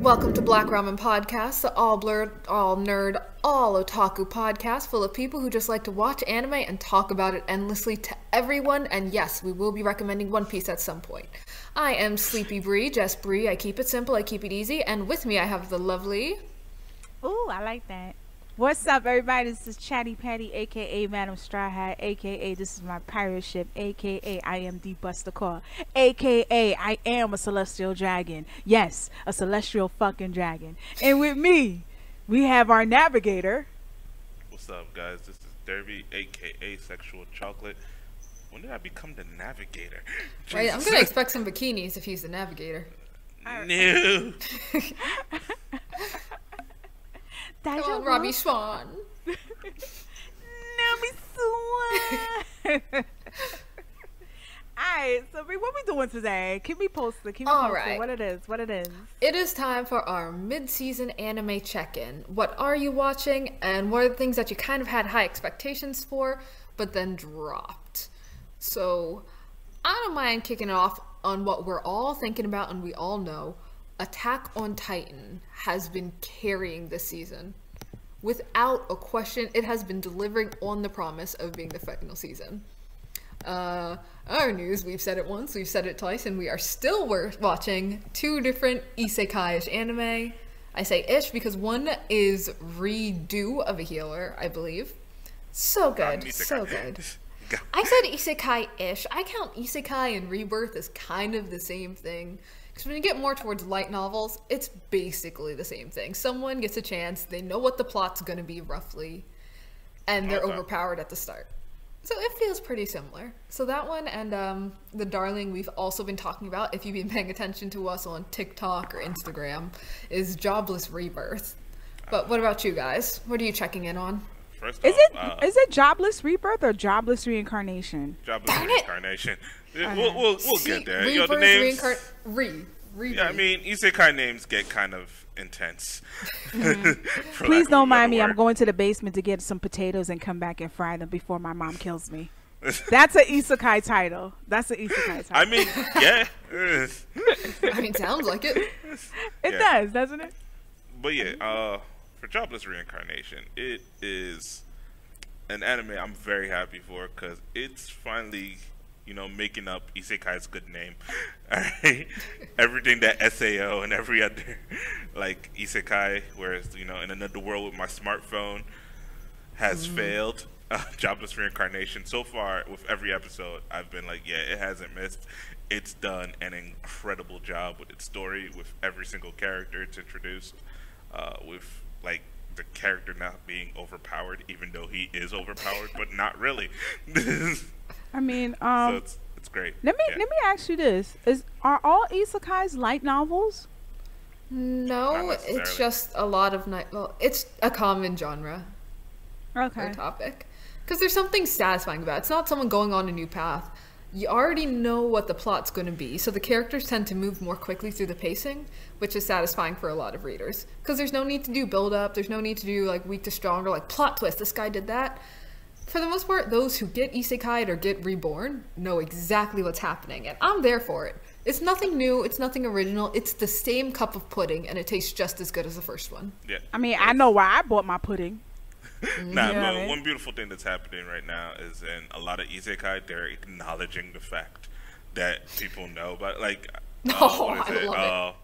Welcome to Black Ramen Podcast, the all blurred, all nerd, all otaku podcast full of people who just like to watch anime and talk about it endlessly to everyone. And yes, we will be recommending One Piece at some point. I am Sleepy Bree, Jess Bree. I keep it simple, I keep it easy, and with me I have the lovely... Ooh, I like that. What's up, everybody? This is Chatty Patty, aka Madam Straw Hat, aka this is my pirate ship, aka I am the Buster Call, aka I am a celestial dragon. Yes, a celestial fucking dragon. And with me, we have our navigator. What's up, guys? This is Derby, aka Sexual Chocolate. When did I become the navigator? Right, I'm gonna expect some bikinis if he's the navigator. No. Come on, Robbie Swan. Robbie Swan. Alright, so what we doing today? Keep me posted. Keep me posted. Right. What it is. It is time for our mid-season anime check-in. What are you watching, and what are the things that you kind of had high expectations for, but then dropped? So, I don't mind kicking it off on what we're all thinking about and we all know. Attack on Titan has been carrying this season. Without a question, it has been delivering on the promise of being the final season. Our news, we've said it once, we've said it twice, and we are still watching two different isekai-ish anime. I say ish because one is redo of a healer, I believe. So good, so good. I said isekai-ish. I count isekai and rebirth as kind of the same thing. Because when you get more towards light novels, it's basically the same thing. Someone gets a chance, they know what the plot's going to be roughly, and they're overpowered at the start. So it feels pretty similar. So that one and the darling we've also been talking about, if you've been paying attention to us on TikTok or Instagram, is Jobless Rebirth. But what about you guys? What are you checking in on? Is it Jobless Rebirth or Jobless Reincarnation? Jobless Reincarnation. We'll get there. Rebirth, the names. Yeah, I mean, isekai names get kind of intense. Please don't mind me. I'm going to the basement to get some potatoes and come back and fry them before my mom kills me. That's an isekai title. I mean, yeah. I mean, sounds like it. It does, doesn't it? But yeah, for Jobless Reincarnation, it is an anime I'm very happy for because it's finally, making up isekai's good name. Alright? Everything that SAO and every other, like, isekai, whereas, in another world with my smartphone, has failed. Jobless Reincarnation, so far, with every episode, I've been like, yeah, it hasn't missed. It's done an incredible job with its story, with every single character it's introduced, with, like, the character not being overpowered, even though he is overpowered, but not really. I mean, so it's great. Let me ask you this: are all isekais light novels? No, it's just a lot of well, it's a common genre. Okay. Or topic, because there's something satisfying about it. It's not someone going on a new path. You already know what the plot's going to be, so the characters tend to move more quickly through the pacing, which is satisfying for a lot of readers. Because there's no need to do build-up, there's no need to do, like, weak to stronger, like, plot twist, this guy did that. For the most part, those who get isekai'd or get reborn know exactly what's happening, and I'm there for it. It's nothing new, it's nothing original, it's the same cup of pudding, and it tastes just as good as the first one. Yeah. I mean, I know why I bought my pudding. But one beautiful thing that's happening right now is in a lot of isekai, they're acknowledging the fact that people know about, like, what is it?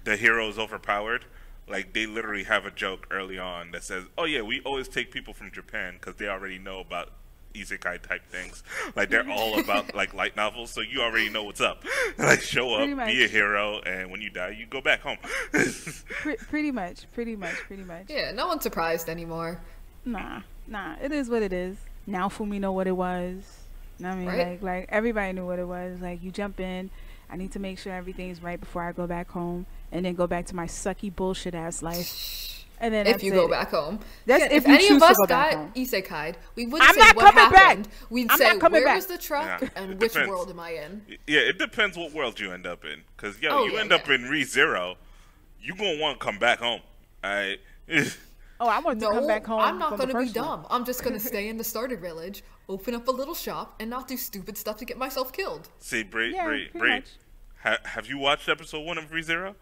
The hero's overpowered. Like, they literally have a joke early on that says, oh yeah, we always take people from Japan because they already know about isekai type things. Like, they're all about, like, light novels, so you already know what's up. Like, show up, be a hero, and when you die, you go back home. pretty much. Yeah, no one's surprised anymore. Nah, it is what it is. Now Fumi know what it was. I mean, right? like everybody knew what it was. Like, you jump in, I need to make sure everything's right before I go back home, and then go back to my sucky bullshit ass life. And then if you go back home, if any of us got isekai'd, we wouldn't say what happened. We'd say, where was the truck and which world am I in? Yeah, it depends what world you end up in. Because you end up in ReZero, you gonna want to come back home. I want to come back home. I'm not gonna be dumb. I'm just gonna stay in the starter village, open up a little shop, and not do stupid stuff to get myself killed. See, Bree, have you watched episode 1 of ReZero?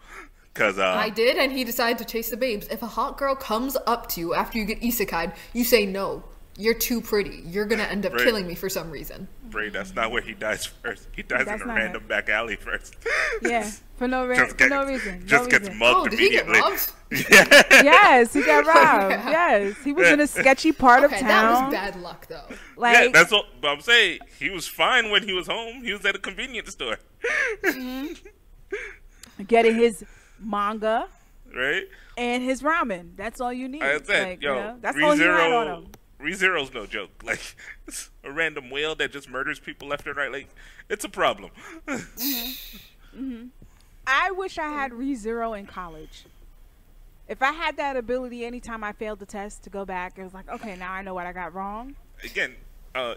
Cause I did, and he decided to chase the babes. If a hot girl comes up to you after you get isekai'd, you say no. You're too pretty. You're gonna end up killing me for some reason. Bray, that's not where he dies first. He dies in a random back alley first. Yeah, for no reason. Just gets mugged immediately. Did he get robbed? Yes, he got robbed. Yes, he was in a sketchy part of town. That was bad luck, though. Yeah, that's what but I'm saying. He was fine when he was home. He was at a convenience store. Getting his manga. Right? And his ramen. That's all you need. I said, like, yo, you know, that's all he had on him. ReZero's no joke. Like, it's a random whale that just murders people left and right. Like, it's a problem. I wish I had ReZero in college. If I had that ability anytime I failed the test to go back, it was like, okay, now I know what I got wrong. Again,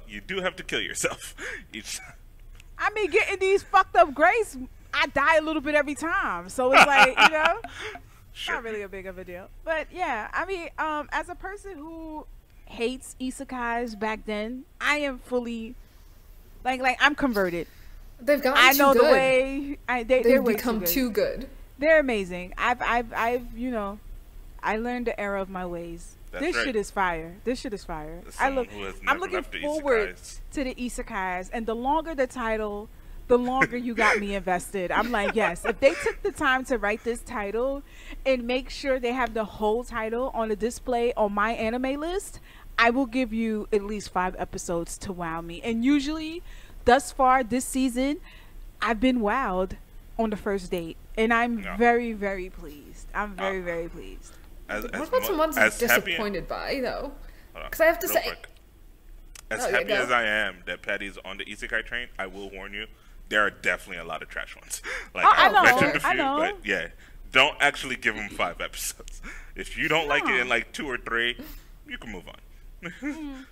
you do have to kill yourself each time. I mean, getting these fucked up grades, I die a little bit every time. So it's like, you know, Sure. not really a big of a deal. But yeah, I mean, as a person who hates isekais back then, I am fully, like I'm converted. They've gotten I know too the good. way They've way become too good. too good. They're amazing. I've you know, I learned the error of my ways. That's This right. shit is fire. This shit is fire. As I'm someone who has never looking left the forward isekais. to the isekais, and the longer the title, the longer you got me invested. I'm like, yes, if they took the time to write this title and make sure they have the whole title on the display on my anime list, I will give you at least 5 episodes to wow me. And usually, thus far this season, I've been wowed on the first date, and I'm very, very pleased. I'm very, very pleased. What about some ones I'm disappointed by, though? Because I have to say... Quick. As happy as I am that Patty's on the isekai train, I will warn you, there are definitely a lot of trash ones. Like, I know, mentioned a few, I know. but yeah, don't actually give them 5 episodes. If you don't like it in like 2 or 3, you can move on.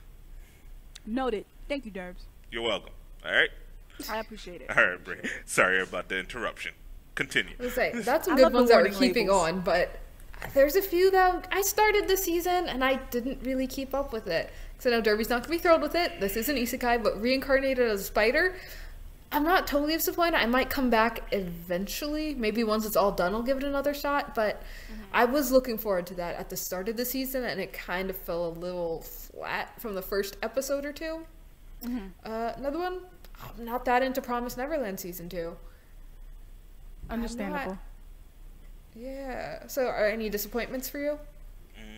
Noted. Thank you, Derbs. You're welcome. All right? I appreciate it. All right, Bray. Sorry about the interruption. Continue. I was saying, that's some I good love the ones that we're warning keeping labels. on, but there's a few that I started this season and I didn't really keep up with it. So I know Derby's not going to be thrilled with it. This is an isekai, but reincarnated as a spider. I'm not totally disappointed. I might come back eventually. Maybe once it's all done, I'll give it another shot. But I was looking forward to that at the start of the season, and it kind of fell a little flat from the first episode or 2. Another one, I'm not that into Promised Neverland Season 2. Understandable. Yeah. So are any disappointments for you?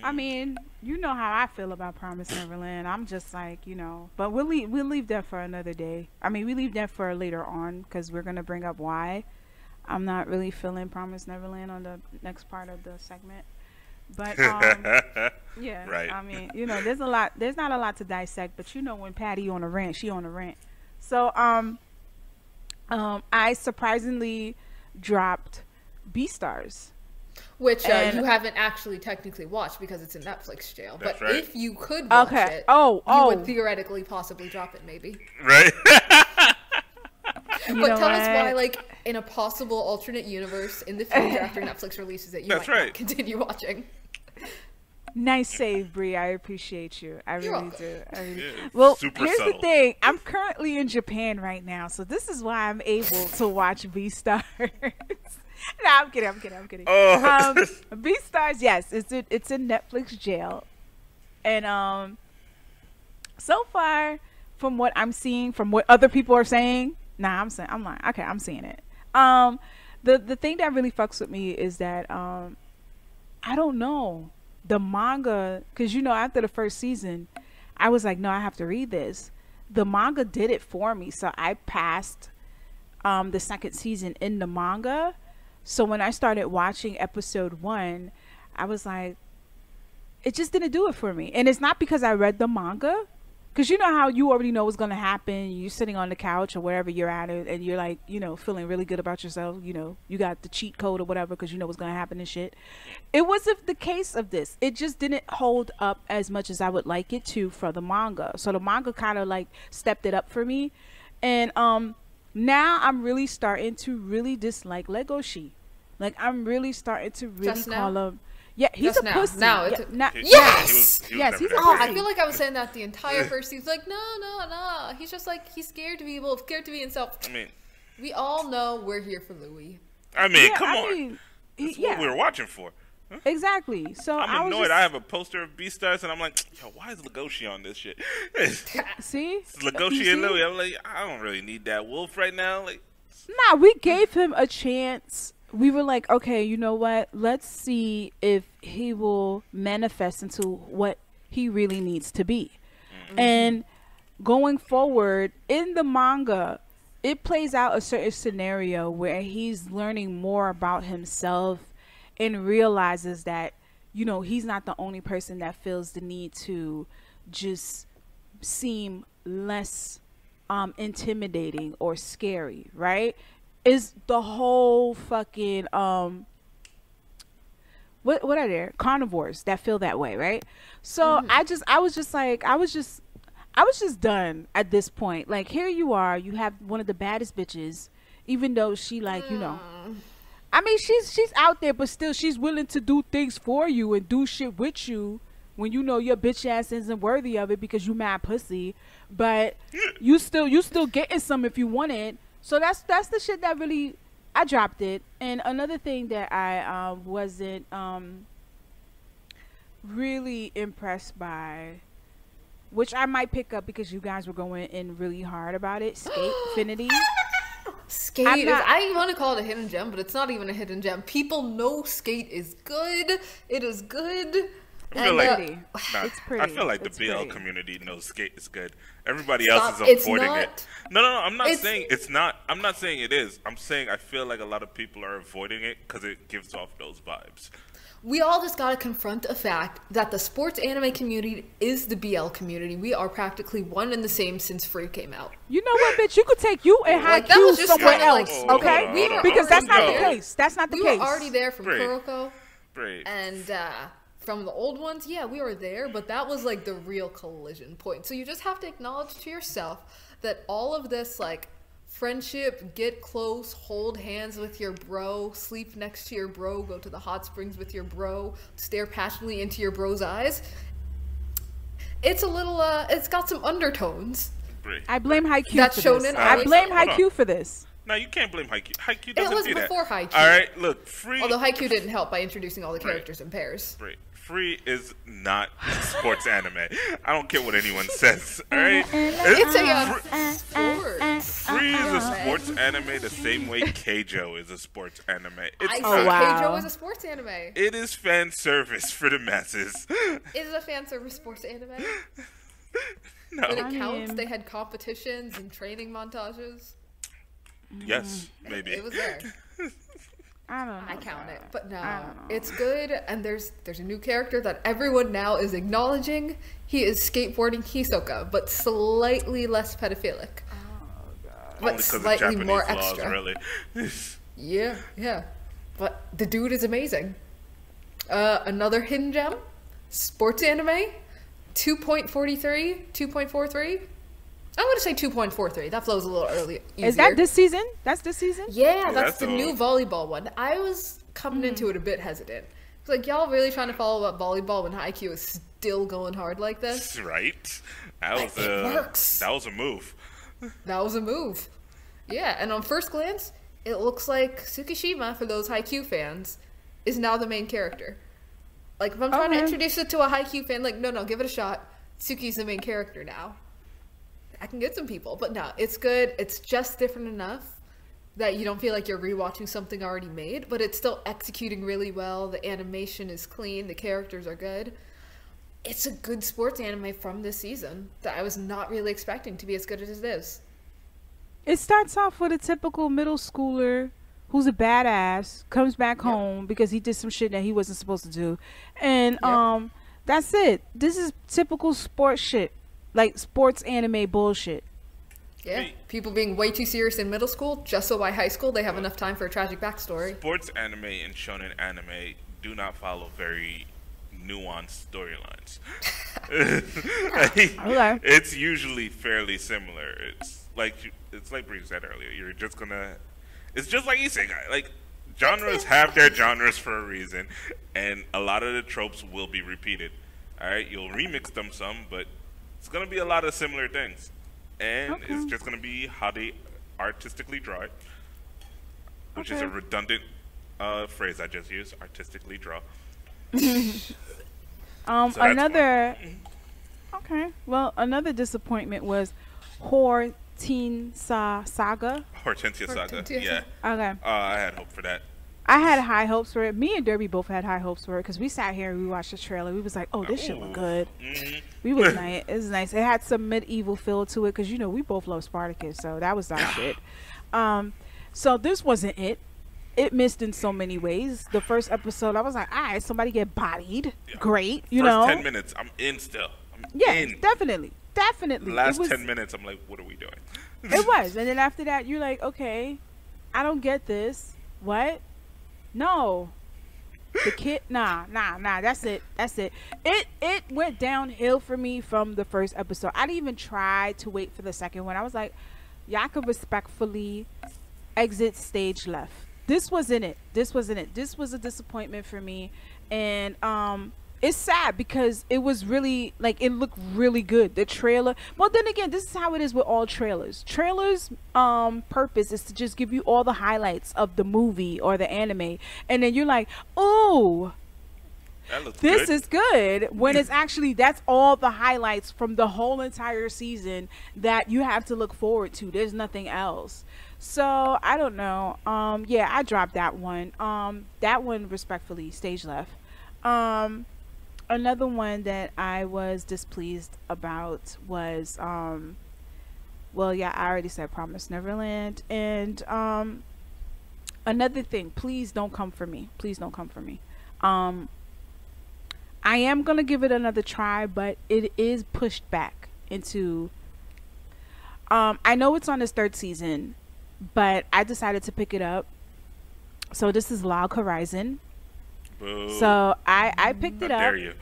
I mean, you know how I feel about Promised Neverland. I'm just like, you know, but we'll leave that for another day. I mean, we leave that for later on because we're gonna bring up why I'm not really feeling Promised Neverland on the next part of the segment. But yeah, Right. I mean, you know, there's not a lot to dissect, but you know, when Patty on a rant, she on a rant. So I surprisingly dropped Beastars. Which And- you haven't actually technically watched because it's in Netflix jail. That's But right. if you could watch it, you would theoretically possibly drop it, maybe. Right? You But know tell us why, what? like, in a possible alternate universe in the future after Netflix releases it, you That's might not right. continue watching. Nice save, Bree. I appreciate you. I You're really welcome. do. I really Yeah, Well, super here's subtle. the thing. I'm currently in Japan right now, so this is why I'm able to watch Beastars. No, I'm kidding. Oh. Beastars, yes, it's in Netflix jail, and so far, from what I'm seeing, from what other people are saying, I'm like, okay, I'm seeing it. The thing that really fucks with me is that I don't know the manga, because you know after the first season, I was like, no, I have to read this. The manga did it for me, so I passed the second season in the manga. So when I started watching episode 1, I was like, it just didn't do it for me. And it's not because I read the manga, because you know how you already know what's going to happen. You're sitting on the couch or wherever you're at, and you're like, you know, feeling really good about yourself. You know, you got the cheat code or whatever because you know what's going to happen and shit. It wasn't the case of this. It just didn't hold up as much as I would like it to for the manga. So the manga kind of like stepped it up for me. And now I'm really starting to really dislike Legoshi. Like, I'm really starting to really Just call now? him. Yeah, he's Just a now. pussy. Now Yeah, it's- now- Yes! He was Yes, never he's that a Oh, great. I feel like I was saying that the entire first season. Like, no. He's just like, he's scared to be himself. I mean, We all know we're here for Louis. come on. mean, That's what we were watching for. Huh? Exactly. So I'm annoyed. I have a poster of Beastars, and I'm like, yo, why is Legoshi on this shit? See? It's Legoshi and Louis. I'm like, I don't really need that wolf right now. Like, nah, we gave him a chance. We were like, okay, you know what? Let's see if he will manifest into what he really needs to be. And going forward in the manga, it plays out a certain scenario where he's learning more about himself and realizes that, you know, he's not the only person that feels the need to just seem less intimidating or scary, right? Is the whole fucking what are there? Carnivores that feel that way, right? So I was just done at this point. Like, here you are, you have one of the baddest bitches, even though she, like, you know, I mean, she's out there, but still she's willing to do things for you and do shit with you when you know your bitch ass isn't worthy of it because you mad pussy, but you still getting some if you want it. So that's the shit that really, I dropped it. And another thing that I wasn't really impressed by, which I might pick up because you guys were going in really hard about it, Skate Finity. Skate I want to call it a hidden gem, but it's not even a hidden gem. People know Skate is good. It is good. I feel like, it's pretty. I feel like the It's BL pretty. community knows Skate is good. Everybody else is avoiding it. No, I'm not saying it's not. I'm not saying it is. I'm saying I feel like a lot of people are avoiding it because it gives off those vibes. We all just gotta confront a fact that the sports anime community is the BL community. We are practically one and the same since Free came out. You know what, bitch? You could take you and Like, that Haikyuu was just somewhere kinda else, like, okay? we were Because that's not already the there. case. That's not the We case. were already there from Brave. Kuroko. Brave. And from the old ones, yeah, we were there, but that was like the real collision point. So you just have to acknowledge to yourself that all of this, like, friendship, get close, hold hands with your bro, sleep next to your bro, go to the hot springs with your bro, stare passionately into your bro's eyes. It's a little, it's got some undertones. Brave. I blame Haikyuu That's for this. shonen I anime. blame Hold on. Haikyuu for this. No, you can't blame Haikyuu. Haikyuu It doesn't was do that. before Haikyuu. All right, look, Free. Although Haikyuu didn't help by introducing all the characters in pairs. Free. Free is not sports anime. I don't care what anyone says. All right, It's a sport. Free is a sports anime the same way Keijo is a sports anime. It's I not. say wow. Keijo is a sports anime. It is fan service for the masses. Is it a fan service sports anime? No. When it I counts, mean- they had competitions and training montages. Yes, maybe. It was there. I don't know. I count it, but I no, don't know. it's good. And there's a new character that everyone now is acknowledging. He is skateboarding Hisoka, but slightly less pedophilic. Only But because of slightly Japanese more laws, extra. really. Yeah. But the dude is amazing. Another hidden gem, sports anime, 2.43, 2.43. I'm gonna say 2.43. That flows a little early. Is that this season? That's this season? Yeah, that's that's the the new one. volleyball one. I was coming into it a bit hesitant. It's like, y'all really trying to follow up volleyball when Haikyuu is still going hard like this? Right? That was It works. That was a move. That was a move. Yeah, and on first glance, it looks like Tsukishima, for those Haikyuu fans, is now the main character. Like, if I'm trying to Okay. introduce it to a Haikyuu fan, like, no, give it a shot. Tsuki's the main character now. I can get some people, but no, it's good. It's just different enough that you don't feel like you're rewatching something already made, but it's still executing really well. The animation is clean. The characters are good. It's a good sports anime from this season that I was not really expecting to be as good as it is. It starts off with a typical middle schooler who's a badass, comes back home because he did some shit that he wasn't supposed to do. And that's it. This is typical sports shit. Like sports anime bullshit. Yeah, people being way too serious in middle school just so by high school they have enough time for a tragic backstory. Sports anime and shonen anime do not follow very nuanced storylines. Okay. It's usually fairly similar. It's like Bree said earlier. You're just gonna. It's just like isekai. Like genres have their genres for a reason, and a lot of the tropes will be repeated. All right, you'll remix them some, but it's gonna be a lot of similar things, and it's just gonna be how they artistically draw it, which is a redundant Phrase I just used, artistically draw. So Another. Okay. Well, another disappointment was Saga. Hortensia Saga. Hortensia. Yeah. Okay. I had hope for that. I had high hopes for it. Me and Derby both had high hopes for it because we sat here and we watched the trailer. We was like, "Oh, this shit look good." We was nice. It was nice. It had some medieval feel to it because we both love Spartacus, so that was our shit. So this wasn't it. It missed in so many ways. The first episode, I was like, "All right, somebody get bodied. Yeah. Great, First 10 minutes, I'm in still. Yeah, in. definitely. The last 10 minutes, I'm like, what are we doing? It was, and then after that, you're like, okay, I don't get this. What? No. The kid, nah. That's it. It went downhill for me from the first episode. I didn't even try to wait for the second one. I was like, y'all could respectfully exit stage left. This wasn't it. This was a disappointment for me, and it's sad because it was really it looked really good. The trailer. Well, then again, this is how it is with all trailers. Trailers purpose is to just give you all the highlights of the movie or the anime, and then you're like, "Oh, this is good," when it's actually that's all the highlights from the whole entire season that you have to look forward to. There's nothing else. So I don't know. Yeah, I dropped that one. That one respectfully stage left. Another one that I was displeased about was well, yeah, I already said Promise Neverland. And another thing, please don't come for me. I am gonna give it another try, but it is pushed back into I know it's on its third season, but I decided to pick it up. So this is Log Horizon. Boo. So I picked it up. How dare you?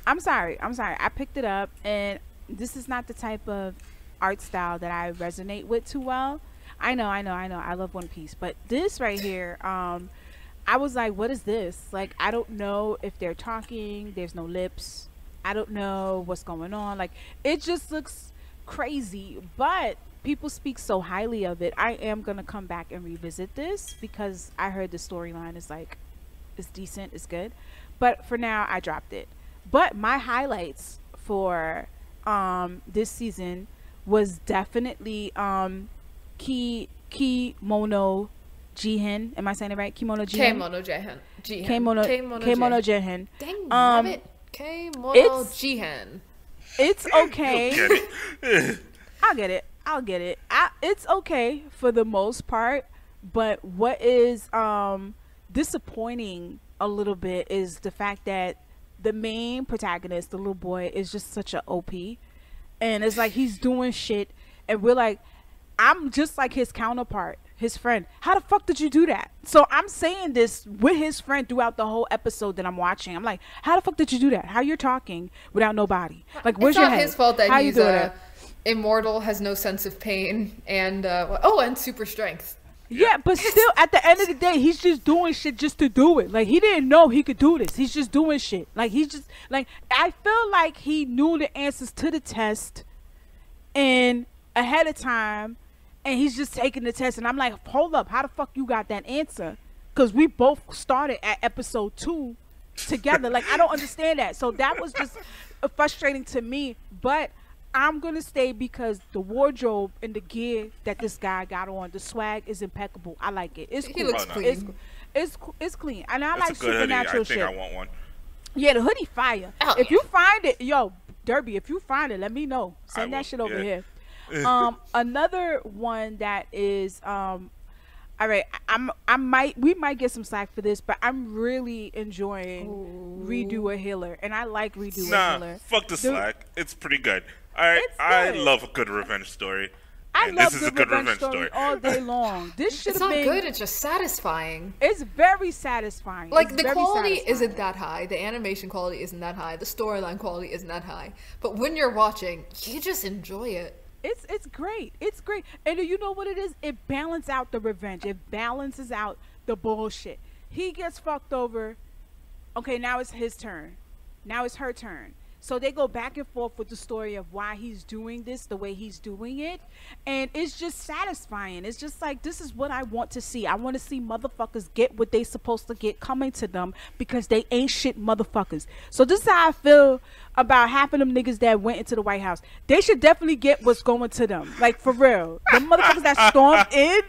I'm sorry. I picked it up, and this is not the type of art style that I resonate with too well. I know. I love One Piece, but this right here, I was like, what is this? Like, I don't know if they're talking. There's no lips. I don't know what's going on. Like, it just looks crazy, but people speak so highly of it. I am gonna come back and revisit this because I heard the storyline is it's decent, it's good, but for now I dropped it. But my highlights for this season was definitely Kimono Jihen. Am I saying it right? Kimono Jihen. Kimono Jihen. Dang, love it. Kimono Jihen. It's okay. Get it? I'll get it. It's okay for the most part, but what is disappointing a little bit is the fact that the main protagonist, the little boy, is just such a OP, and it's like he's doing shit, and we're like, I'm just like his counterpart, his friend. How the fuck did you do that? So I'm saying this with his friend throughout the whole episode that I'm watching. I'm like, how the fuck did you do that? How you're talking without no body? Like, where's your head? It's not his fault that How he's you doing it? immortal, has no sense of pain, and and super strength. Yeah, but still, at the end of the day, he's just doing shit just to do it. Like, he didn't know he could do this. He's just doing shit. Like, he's just, like, I feel like he knew the answers to the test and ahead of time, and he's just taking the test. And I'm like, hold up, how the fuck you got that answer? Because we both started at episode 2 together. Like, I don't understand that. So that was just frustrating to me. But I'm gonna stay because the wardrobe and the gear that this guy got on, the swag is impeccable. I like it. It's cool. He looks clean. It's clean, and I That's like a good supernatural hoodie. shit. I think I want one. Yeah, the hoodie fire. Oh, if yeah. you find it, yo, Derby, if you find it, let me know. Send I that will, shit over yeah. here. Another one that is all right, we might get some slack for this, but I'm really enjoying Redo a Healer, and I like Redo a Healer. Fuck the slack. It's pretty good. I love a good revenge story. I and love this is good a good revenge story all day long. This should It's have not been good, it's just satisfying. It's very satisfying. Like, It's the very quality satisfying. isn't that high, the animation quality isn't that high, the storyline quality isn't that high. But when you're watching, you just enjoy it. It's great. It's great. And you know what it is? It balances out the revenge. It balances out the bullshit. He gets fucked over. Okay, now it's his turn. Now it's her turn. So they go back and forth with the story of why he's doing this the way he's doing it, and it's just satisfying. It's just like, this is what I want to see. I want to see motherfuckers get what they supposed to get coming to them, because they ain't shit motherfuckers. So this is how I feel about half of them niggas that went into the White House. They should definitely get what's going to them. Like, for real. The motherfuckers that stormed in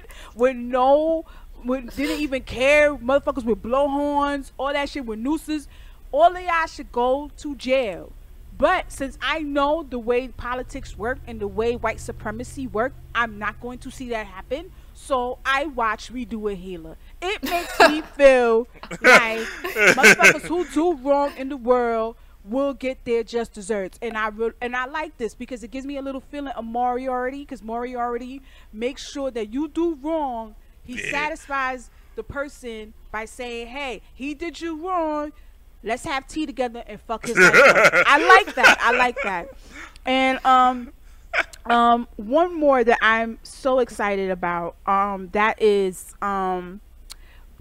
didn't even care, motherfuckers with blowhorns, all that shit with nooses, all of y'all should go to jail. But since I know the way politics work and the way white supremacy work, I'm not going to see that happen. So I watch Redo a Healer. It makes me feel like motherfuckers who do wrong in the world will get their just desserts. And I like this because it gives me a little feeling of Moriarty, because Moriarty makes sure that you do wrong. He satisfies the person by saying, hey, he did you wrong. Let's have tea together and fuck his life up. I like that. I like that. And one more that I'm so excited about, that is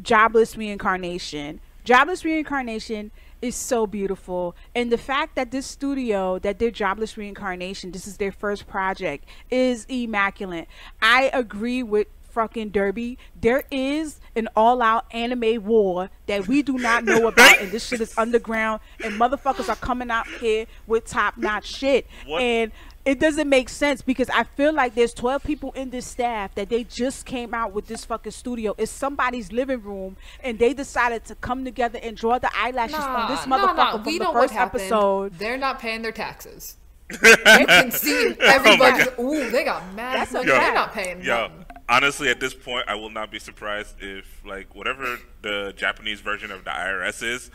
Jobless Reincarnation. Jobless Reincarnation is so beautiful, and the fact that this studio that did Jobless Reincarnation, this is their first project, is immaculate. I agree with fucking Derby. There is an all-out anime war that we do not know about, and this shit is underground, and motherfuckers are coming out here with top-notch shit. What? And it doesn't make sense, because I feel like there's 12 people in this staff that they just came out with this fucking studio. It's somebody's living room, and they decided to come together and draw the eyelashes on this motherfucker from the first episode. They're not paying their taxes. You can see everybody. Ooh, they got mad. They're not paying them. Honestly, at this point, I will not be surprised if, like, whatever the Japanese version of the IRS is,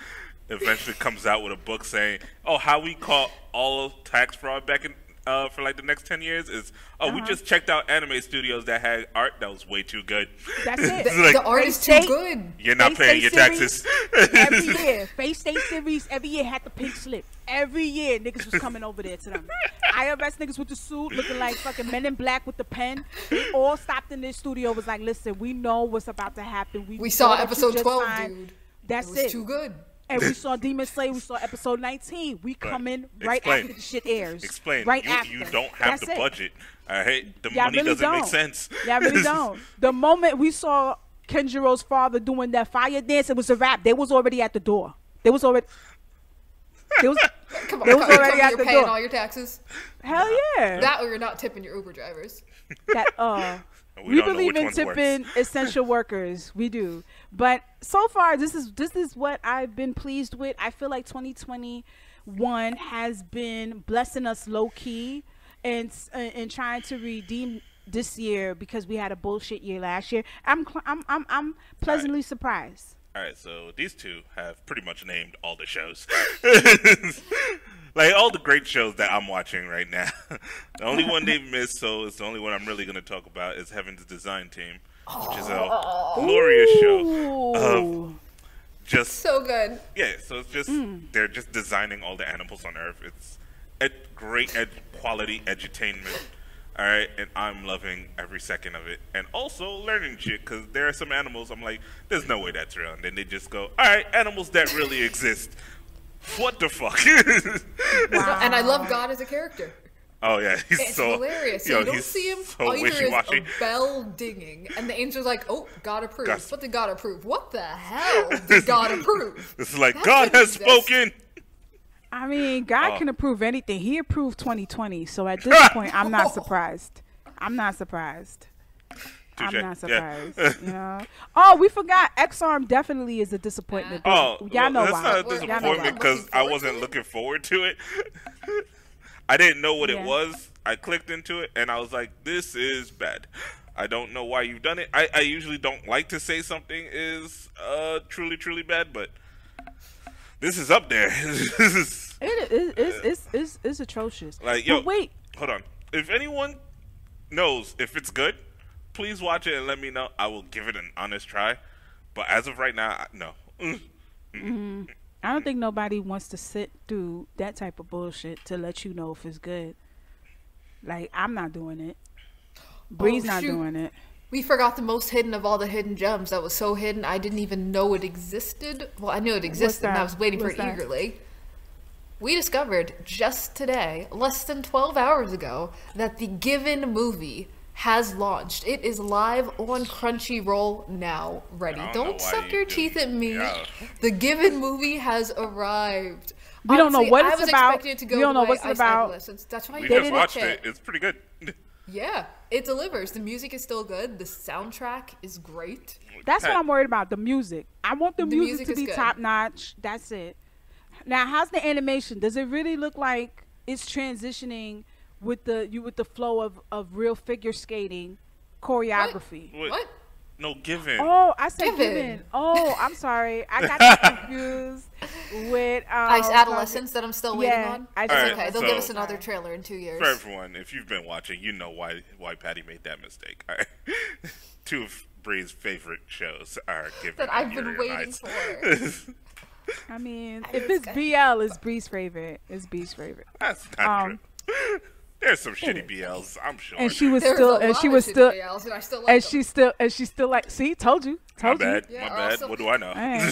eventually comes out with a book saying, "Oh, how we caught all tax fraud back in for like the next 10 years is, we just checked out anime studios that had art that was way too good." That's it. Like, the art is too good. You're not paying your taxes. Every year, Face State series, every year had the pink slip. Every year, niggas was coming over there to them. IRS niggas with the suit, looking like fucking Men in Black with the pen. They all stopped in their studio, was like, listen, we know what's about to happen. We saw episode 12, dude. That's it. Was too good. And we saw Demon Slayer. We saw episode 19. We coming right after the shit airs. Explain. Right after. You don't have the budget. All right, the y'all money really doesn't don't. make sense. Y'all really don't. The moment we saw Kenjiro's father doing that fire dance, it was a wrap. They was already at the door. They was already. Come on, they was already at you're the paying door. all your taxes. Hell yeah. That or you're not tipping your Uber drivers. That we believe in tipping essential workers. We do. But so far, this is what I've been pleased with. I feel like 2021 has been blessing us low key and trying to redeem this year, because we had a bullshit year last year. I'm pleasantly surprised. All right, so these two have pretty much named all the shows. Like, all the great shows that I'm watching right now. The only one they've missed, so it's the only one I'm really going to talk about, is Heaven's Design Team, which is a glorious show. Just so good. Yeah, so it's just, they're just designing all the animals on Earth. It's great quality edutainment. All right, and I'm loving every second of it, and also learning shit, because there are some animals I'm like, there's no way that's real, and then they just go, all right, animals that really exist. What the fuck? Wow. And I love God as a character. Oh yeah, he's it's so hilarious. You don't see him. So all you hear is wishy-washy. a bell dinging, and the angel's like, "Oh, God approves." What did God approve? What the hell did God approve? It's like, that God has spoken. I mean, God can approve anything. He approved 2020, so at this point, I'm not surprised. I'm not surprised. I'm not surprised. Yeah. You know? Oh, we forgot. X-Arm definitely is a disappointment. Y'all know that's why. That's not a disappointment, because I wasn't looking forward to it. I didn't know what it was. I clicked into it, and I was like, this is bad. I don't know why you've done it. I usually don't like to say something is truly, truly bad, but this is up there. It's atrocious. Like, yo, but wait. Hold on. If anyone knows if it's good, please watch it and let me know. I will give it an honest try. But as of right now, no. I don't think nobody wants to sit through that type of bullshit to let you know if it's good. Like, I'm not doing it. Bree's not doing it. We forgot the most hidden of all the hidden gems. That was so hidden, I didn't even know it existed. Well, I knew it existed, and I was waiting for it eagerly. We discovered just today, less than 12 hours ago, that the Given movie has launched. It is live on Crunchyroll now, ready. Don't suck your teeth at me. Yeah. The Given movie has arrived. We don't know what it's about. It to go we don't know what it's about. That's why we just watched it. It's pretty good. Yeah, it delivers. The music is still good. The soundtrack is great. That's what I'm worried about, the music. I want the music to be top notch. That's it. Now, how's the animation? Does it really look like it's transitioning with the flow of real figure skating choreography? What? No, Given. Oh, I said Given. Oh, I'm sorry. I got confused with Ice Adolescence that I'm still waiting on. It's okay. They'll give us another trailer in 2 years. For everyone, if you've been watching, you know why Patty made that mistake. All right. Two of Bree's favorite shows are Given that I've been waiting for. I mean, if it's BL, it's Bree's favorite. It's Bree's favorite. That's not true. There's some shitty BLs, I'm sure. And she was still, she's still like, see, told you. My bad. What do I know? Yeah,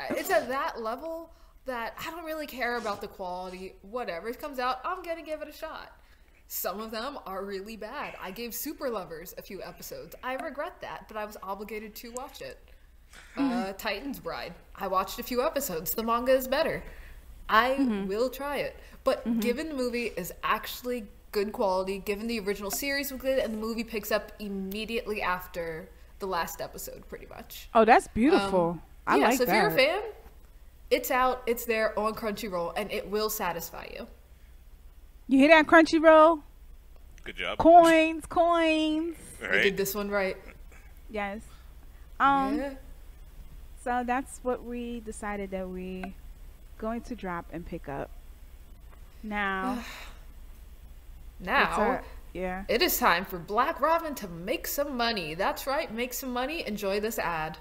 it's at that level that I don't really care about the quality. Whatever it comes out, I'm gonna give it a shot. Some of them are really bad. I gave Super Lovers a few episodes. I regret that, but I was obligated to watch it. Titan's Bride. I watched a few episodes. The manga is better. I will try it. But Given the movie is actually good quality, given the original series was good, and the movie picks up immediately after the last episode, pretty much. Oh, that's beautiful. I like that. So if you're a fan, it's out, it's there on Crunchyroll, and it will satisfy you. You hear that, Crunchyroll? Good job. Coins. Right. We did this one right. Yes. Yeah. So that's what we decided that we going to drop and pick up. Now, it is time for Black Robin to make some money. That's right, make some money. Enjoy this ad.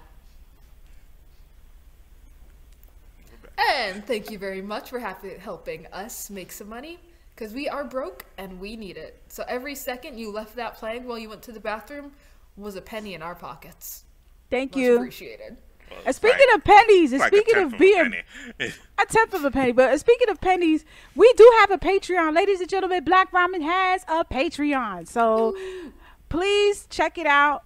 And thank you very much for helping us make some money, because we are broke and we need it. So every second you left that playing while you went to the bathroom was a penny in our pockets. Thank you. Appreciated. Well, and speaking of pennies, and like speaking of being a tenth of a penny, but speaking of pennies, we do have a Patreon, ladies and gentlemen. Black Ramen has a Patreon, so please check it out.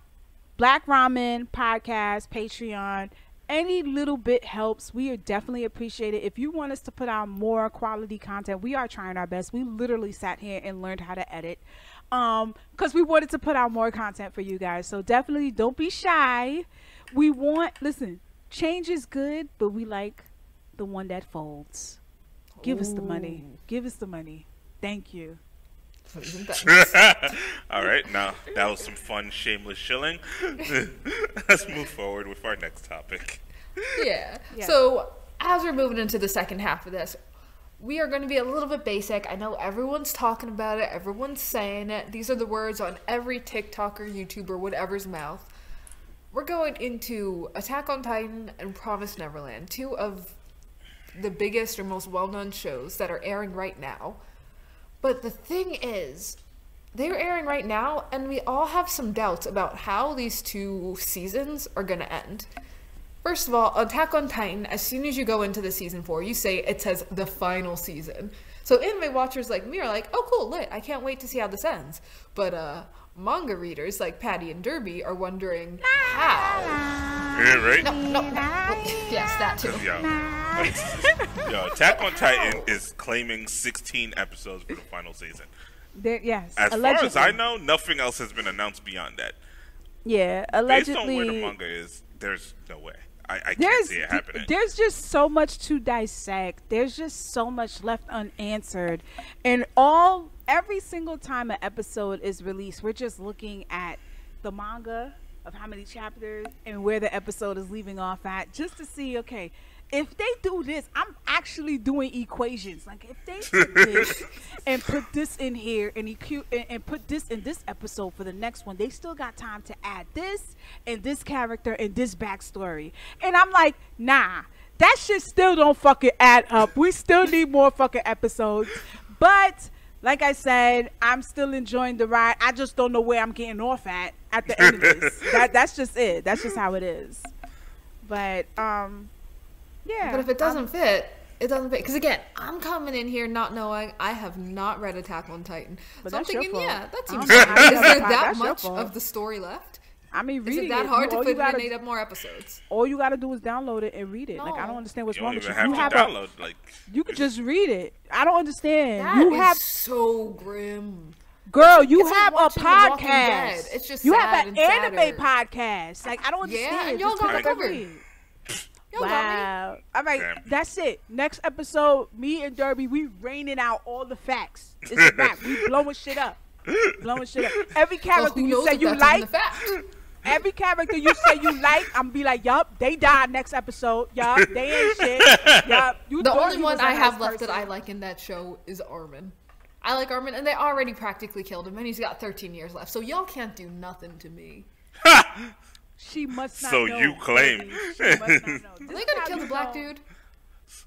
Black Ramen Podcast Patreon. Any little bit helps. We are definitely appreciate it. If you want us to put out more quality content, we are trying our best. We literally sat here and learned how to edit, because we wanted to put out more content for you guys. So definitely don't be shy. Listen, change is good, but we like the one that folds. Give us the money. Give us the money. Thank you. All right, now that was some fun, shameless shilling. Let's move forward with our next topic. Yeah. So as we're moving into the second half of this, we are going to be a little bit basic. I know everyone's talking about it. Everyone's saying it. These are the words on every TikToker, YouTuber, whatever's mouth. We're going into Attack on Titan and Promised Neverland, two of the biggest or most well-known shows that are airing right now. But the thing is, they're airing right now, and we all have some doubts about how these two seasons are going to end. First of all, Attack on Titan, as soon as you go into the season 4, you say it says the final season. So anime watchers like me are like, oh cool, lit, I can't wait to see how this ends. But manga readers like Patty and Derby are wondering how. Yeah, right? No. Yes, that too. Yo, Attack on Titan is claiming 16 episodes for the final season. Yes. As far as I know, nothing else has been announced beyond that. Yeah, allegedly. Based on where the manga is, there's no way. I can't see it happening. There's just so much to dissect. There's just so much left unanswered. And every single time an episode is released, we're just looking at the manga of how many chapters and where the episode is leaving off at, just to see, okay, if they do this, I'm actually doing equations. Like, if they put this and put this in here and put this in this episode for the next one, they still got time to add this and this character and this backstory. And I'm like, nah, that shit still don't fucking add up. We still need more fucking episodes. But like I said, I'm still enjoying the ride. I just don't know where I'm getting off at the end of this. That's just it. That's just how it is. But yeah. But if it doesn't fit, It doesn't fit. Because again, I'm coming in here not knowing. I have not read Attack on Titan. But So I'm that's your thinking, fault. yeah, that I seems don't know fine. how you Is got there a pod- that that's your much fault. of the story left? I mean, Is reading it that hard to all fit you in gotta, 8 more episodes? all you gotta do is download it and read it. Like, I No. don't understand what's You wrong don't with even you. You have have to a, download. Like, you could just read it. I don't understand. That You is have, so grim. girl, you it's like have a watching The Walking podcast. Dead. It's just you sad have an and anime sadder. podcast. Like, I don't Yeah, understand. and y'all Just got pick it up and covered. read. Y'all got Wow. All right, Damn. that's it. Next episode, me and Derby, we raining out all the facts. It's a wrap. We blowing shit up. Blowing shit up. Every me. character Well, who you knows say if you that's like, even a fact? every character you say you like, I'm gonna be like, yup, they died next episode. Yup, they ain't shit. Yup. You The thought only he one was a I have nice left that person. I like in that show is Armin. I like Armin, and they already practically killed him, and he's got 13 years left. So y'all can't do nothing to me. She must not So know. you claim. baby. She must not know. This Are they is gonna how kill you the black know. dude?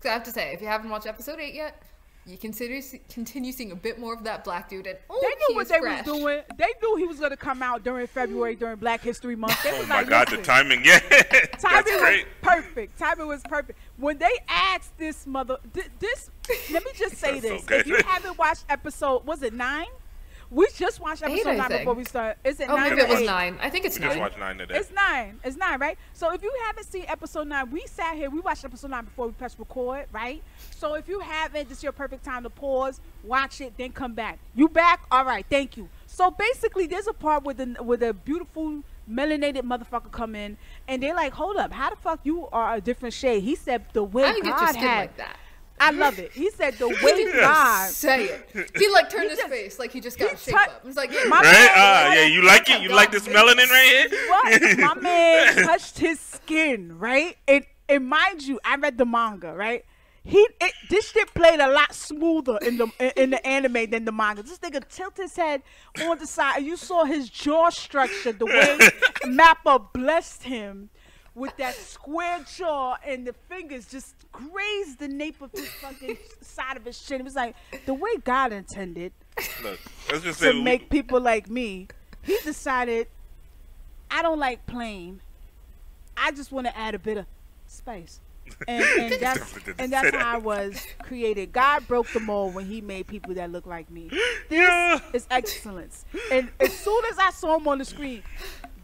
'Cause I have to say, if you haven't watched episode 8 yet, you continue seeing a bit more of that black dude, and They knew he what is they fresh. was doing. They knew he was gonna come out during February during Black History Month. They Oh was my like, God, the listen, timing. Yeah. That's timing was great. perfect. Timing was perfect. When they asked this mother, this, let me just say That's so this: good. if you haven't watched episode, was it 9? We just watched episode 8, I 9 think. before we start. Is it Oh, 9 maybe or it was 8? 9. I think it's We just 9. watched 9 today. It's 9. It's 9, right? So if you haven't seen episode 9, we sat here, we watched episode 9 before we pressed record, right? So if you haven't, this is your perfect time to pause, watch it, then come back. You back? All right, thank you. So basically, there's a part with a beautiful melanated motherfucker come in, and they're like, hold up, how the fuck you are a different shade? He said the way How you get your God skin had. like that? I love it. He said the He way didn't God. say it. He like turned his just- face like he just got he shaped tou- up. He's like, yeah, My Right? man- Yeah, you like it? You like this melanin right here? What? My man touched his skin, right? And mind you, I read the manga, right? This shit played a lot smoother in the anime than the manga. This nigga tilted his head on the side, and you saw his jaw structure, the way Mappa blessed him with that square jaw, and the fingers just grazed the nape of his fucking side of his chin. It was like the way God intended Look, let's just say to make people like me. He decided, I don't like plain. I just want to add a bit of spice. And that's how I was created. God broke the mold when he made people that look like me. Yeah. It's excellence. And as soon as I saw him on the screen,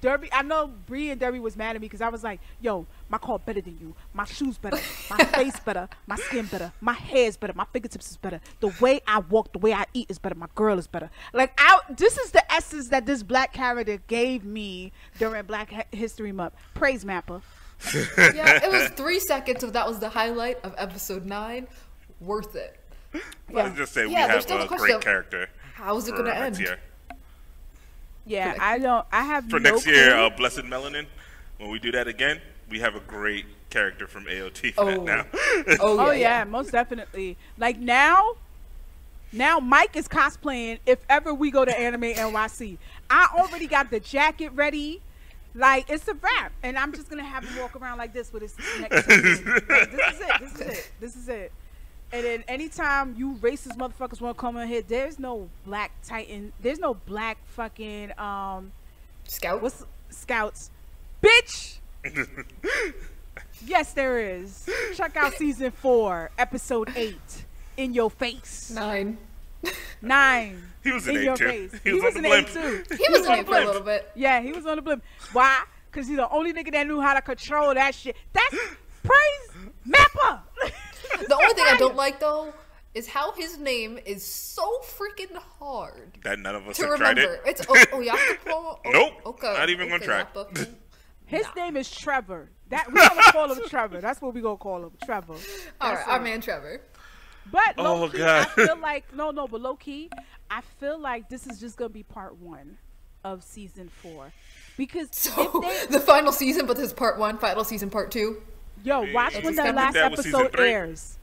Derby, I know Bree and Derby was mad at me because I was like, yo, my car better than you. My shoes better. My face better. My skin better. My hair is better. My fingertips is better. The way I walk, the way I eat is better. My girl is better. Like, this is the essence that this black character gave me during Black History Month. Praise Mappa. yeah, it was 3 seconds, so that was the highlight of episode 9. Worth it. Let's just say we Yeah, there's have still the a question great of character How's it for gonna next end? year. Yeah, I have For no next year, clue. Blessed Melanin, when we do that again, we have a great character from AOT for that Oh. now. Oh yeah, most definitely. Like now Mike is cosplaying if ever we go to Anime NYC. I already got the jacket ready. Like, it's a wrap. And I'm just gonna have him walk around like this with his neck to his chin. Like, this is it. And then anytime you racist motherfuckers want to come in here, there's no black Titan. There's no black fucking Scout? what's scouts, bitch. Yes, there is. Check out season 4, episode 8. In your face. 9. 9. He was in in 8 your too. face. He was on in the 8 blimp. too. He was in on it the for a blimp. little bit. Yeah, he was on the blimp. Why? Because he's the only nigga that knew how to control that shit. That's praise Mappa. The only thing I don't like, though, is how his name is so freaking hard That none of us to have tried remember. it. It's Oyakupo. Nope, Okay. not even gonna try. Yappa. His Nah. name is Trevor. That we're gonna call him Trevor. That's what we gonna call him, Trevor. All That's right, our it. man Trevor. But Oh, low key, God. I feel like but low key, I feel like this is just gonna be part 1 of season 4, because So, if the final season, but this is part 1, final season part 2. yo, watch It's when just the like last that with season episode 3. airs.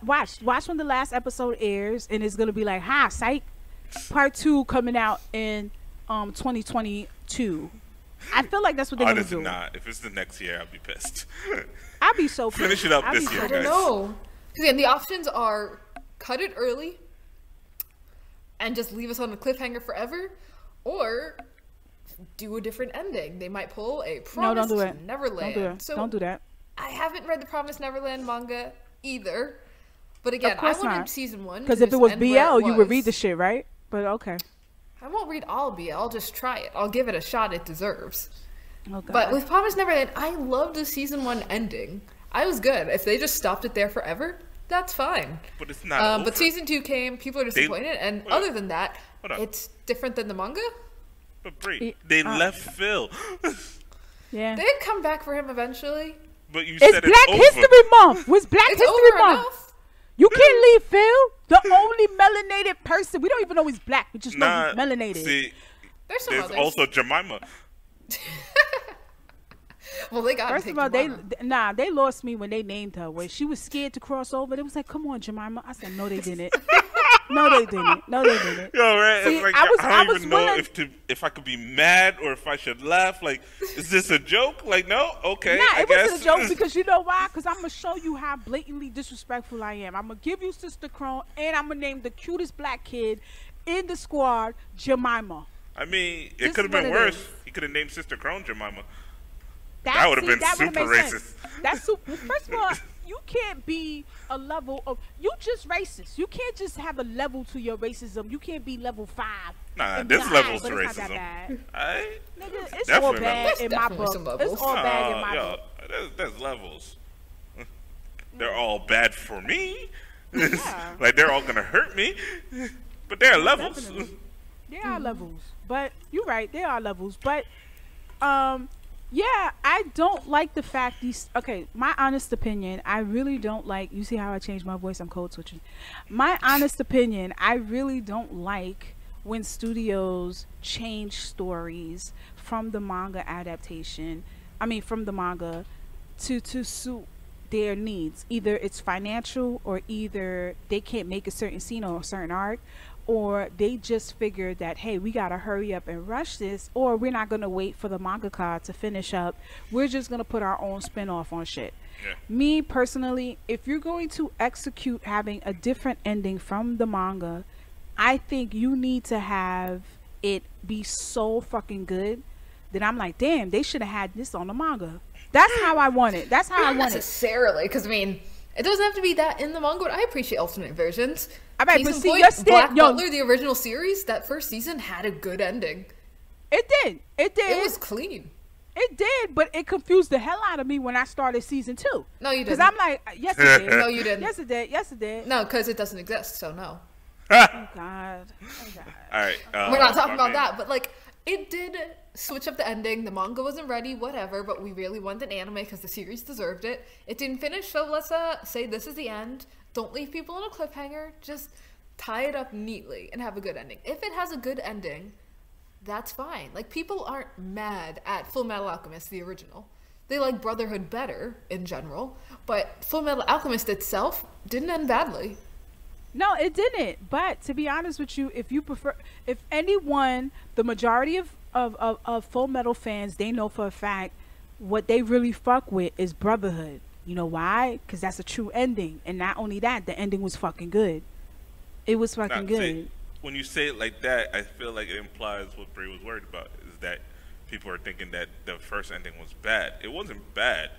Watch when the last episode airs, and it's gonna be like, "Ha, psych!" Part 2 coming out in 2022. I feel like that's what they're gonna Honestly, do. not. If it's the next year, I'll be pissed. I'd be so pissed. Finish it up I'd this be year, so I don't guys. know. Because again, the options are cut it early and just leave us on a cliffhanger forever, or do a different ending. They might pull a No, Promised don't do it. Neverland. Don't do it. So Don't do that. I haven't read the Promised Neverland manga. either. But again, I wanted not. season 1 Because to if it was just end where BL, it you would read was. the shit, right? But okay. I won't read all of BL. I'll just try it. I'll give it a shot it deserves. Oh, God. But with Promise Neverland, I loved the season 1 ending. I was good. If they just stopped it there forever, that's fine. But it's not over. But season 2 came, people are disappointed, and wait, other than that, hold on. it's different than the manga. But Brie, they left Phil. Yeah. They'd come back for him eventually. But you It's said Black it's over. History Month. Was Black It's History over Month. enough. You can't leave Phil, the only melanated person. We don't even know he's black. We just know Nah, he's melanated. see, There's some there's others. also Jemima. Well, they got First of all, they lost me when they named her. When she was scared to cross over, they was like, "Come on, Jemima." I said, "No, they didn't. No, they didn't. No, they didn't." Yo, right? See, It's like, I don't was even know willing- if I could be mad or if I should laugh. Like, is this a joke? Like, no? Okay, Nah, I it guess. wasn't a joke because you know why? Because I'm gonna show you how blatantly disrespectful I am. I'm gonna give you Sister Crone, and I'm gonna name the cutest black kid in the squad, Jemima. I mean, This it could have is what been it worse. is. He could have named Sister Crone Jemima. That would've been would've super made sense. racist. That's super. First of all, you can't be a level of. You just racist. You can't just have a level to your racism. You can't be level 5. Nah, and be this like, level's "Alright, but it's not racism. that bad." Alright? Nigga, it's Definitely all bad levels. in my Definitely book. some levels. It's all bad in my yo, book. there's levels. They're all bad for me. Yeah. Like, they're all gonna hurt me. But there are levels. Definitely. There are levels, but you're right. There are levels, but yeah, I don't like the fact these. Okay, my honest opinion, I really don't like. You see how I changed my voice? I'm code switching. My honest opinion, I really don't like when studios change stories from the manga adaptation. I mean, from the manga to suit their needs. Either it's financial, or either they can't make a certain scene or a certain arc, or they just figure that, hey, we gotta hurry up and rush this, or we're not gonna wait for the mangaka to finish up. We're just gonna put our own spin off on shit. Yeah. Me personally, if you're going to execute having a different ending from the manga, I think you need to have it be so fucking good that I'm like, damn, they should have had this on the manga. That's how I want it. That's how I Not want it. necessarily, because I mean, it doesn't have to be that in the manga, but I appreciate alternate versions. I bet, Case but in see, point, your stand- Black yo- Butler, the original series, that first season had a good ending. It did. It did. It was clean. It did, but it confused the hell out of me when I started season 2. No, you Because didn't. I'm like, yes, it did. No, you didn't. Yes, it did. Yes, it did. No, because it doesn't exist, so no. Oh, God. Oh, God. Alright. We're not talking about that, but like, it did switch up the ending. The manga wasn't ready, whatever, but we really wanted an anime because the series deserved it. It didn't finish, so let's say this is the end. Don't leave people on a cliffhanger. Just tie it up neatly and have a good ending. If it has a good ending, that's fine. Like, people aren't mad at Full Metal Alchemist, the original. They like Brotherhood better in general, but Full Metal Alchemist itself didn't end badly. No, it didn't. But to be honest with you, if you prefer, if anyone, the majority of Full Metal fans, they know for a fact what they really fuck with is Brotherhood. You know why? Because that's a true ending. And not only that, the ending was fucking good. It was fucking good. See, when you say it like that, I feel like it implies what Brie was worried about, is that people are thinking that the first ending was bad. It wasn't bad.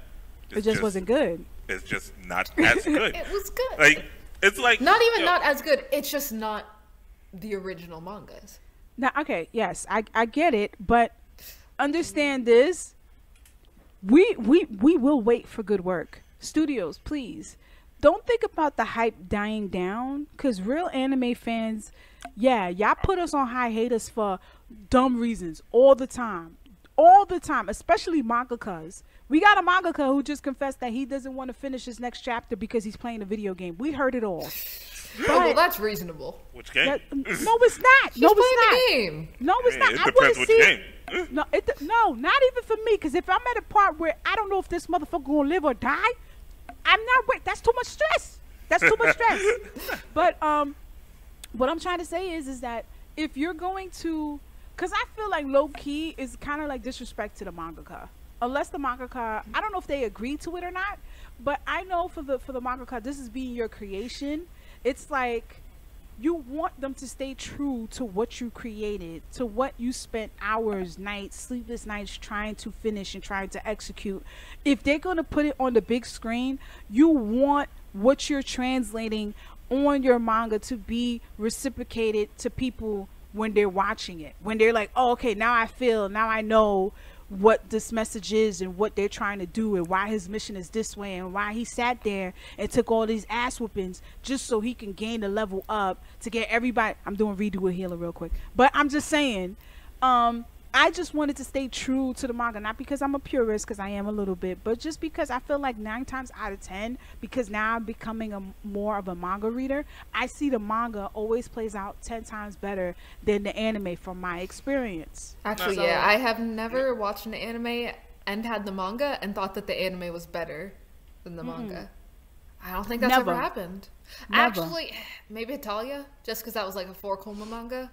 It just wasn't good. It's just not as good. It was good. Like, it's like Not even yo, not as good. It's just not the original mangas. Now, okay, yes, I get it, but understand this. We will wait for good work. Studios, please. Don't think about the hype dying down, because real anime fans, yeah, y'all put us on hiatus for dumb reasons all the time. All the time, especially mangakas. We got a mangaka who just confessed that he doesn't want to finish his next chapter because he's playing a video game. We heard it all. Oh, well, that's reasonable. which game? No, it's not. No, He's it's not. playing the game. No, it's Hey, not. it I depends want to which see. game. No, not even for me. Because if I'm at a part where I don't know if this motherfucker gonna live or die, I'm not. That's too much stress. That's too much stress. But what I'm trying to say is that if you're going to, because I feel like low key is kind of like disrespect to the mangaka. Unless the mangaka, I don't know if they agree to it or not, but I know for the mangaka, this is being your creation. It's like, you want them to stay true to what you created, to what you spent hours, nights, sleepless nights trying to finish and trying to execute. If they're going to put it on the big screen, you want what you're translating on your manga to be reciprocated to people when they're watching it. When they're like, oh, okay, now I know what this message is and what they're trying to do and why his mission is this way and why he sat there and took all these ass whoopings just so he can gain the level up to get everybody. I'm doing redo a healer real quick, but I'm just saying, I just wanted to stay true to the manga, not because I'm a purist, because I am a little bit, but just because I feel like 9 times out of 10, because now I'm becoming more of a manga reader, I see the manga always plays out 10 times better than the anime from my experience. Actually, So- yeah, I have never watched an anime and had the manga and thought that the anime was better than the manga. I don't think that's Never. ever happened. Never. Actually, maybe Italia, just because that was like a 4-koma manga.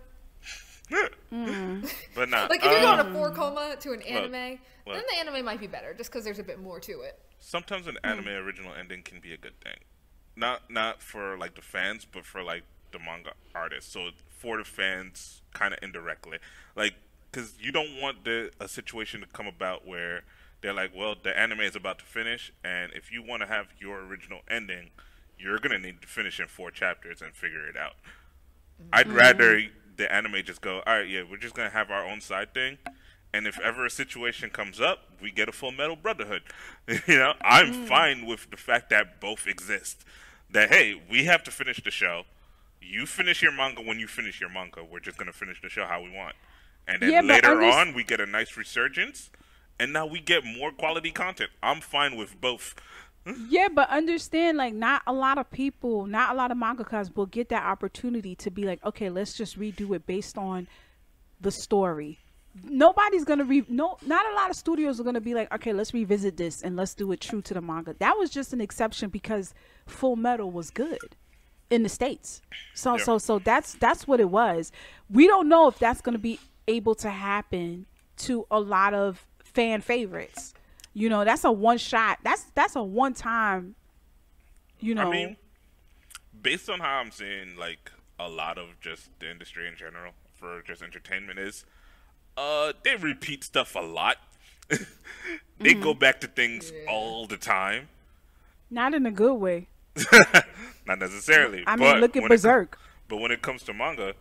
But not. Like, if you're going to 4-koma to an anime, look. then the anime might be better, just because there's a bit more to it. Sometimes an anime original ending can be a good thing. Not for like the fans, but for like the manga artists. So for the fans, kind of indirectly, like, because you don't want a situation to come about where they're like, well, the anime is about to finish, and if you want to have your original ending, you're gonna need to finish in 4 chapters and figure it out. I'd rather the anime just go, all right, yeah, we're just gonna have our own side thing, and if ever a situation comes up, we get a Full Metal Brotherhood. I'm fine with the fact that both exist. That, hey, we have to finish the show. You finish your manga when you finish your manga. We're just gonna finish the show how we want, and then later on we get a nice resurgence, and now we get more quality content. I'm fine with both. Yeah, but understand, like, not a lot of people, not a lot of mangakas will get that opportunity to be like, okay, let's just redo it based on the story. Nobody's gonna not a lot of studios are gonna be like, okay, let's revisit this and let's do it true to the manga. That was just an exception because Full Metal was good in the States. So that's what it was. We don't know if that's gonna be able to happen to a lot of fan favorites. That's a one shot. That's a one time. I mean, based on how I'm seeing, like, a lot of just the industry in general for just entertainment is, they repeat stuff a lot. They go back to things all the time. Not in a good way. Not necessarily. I mean, look at Berserk. But when it comes to manga,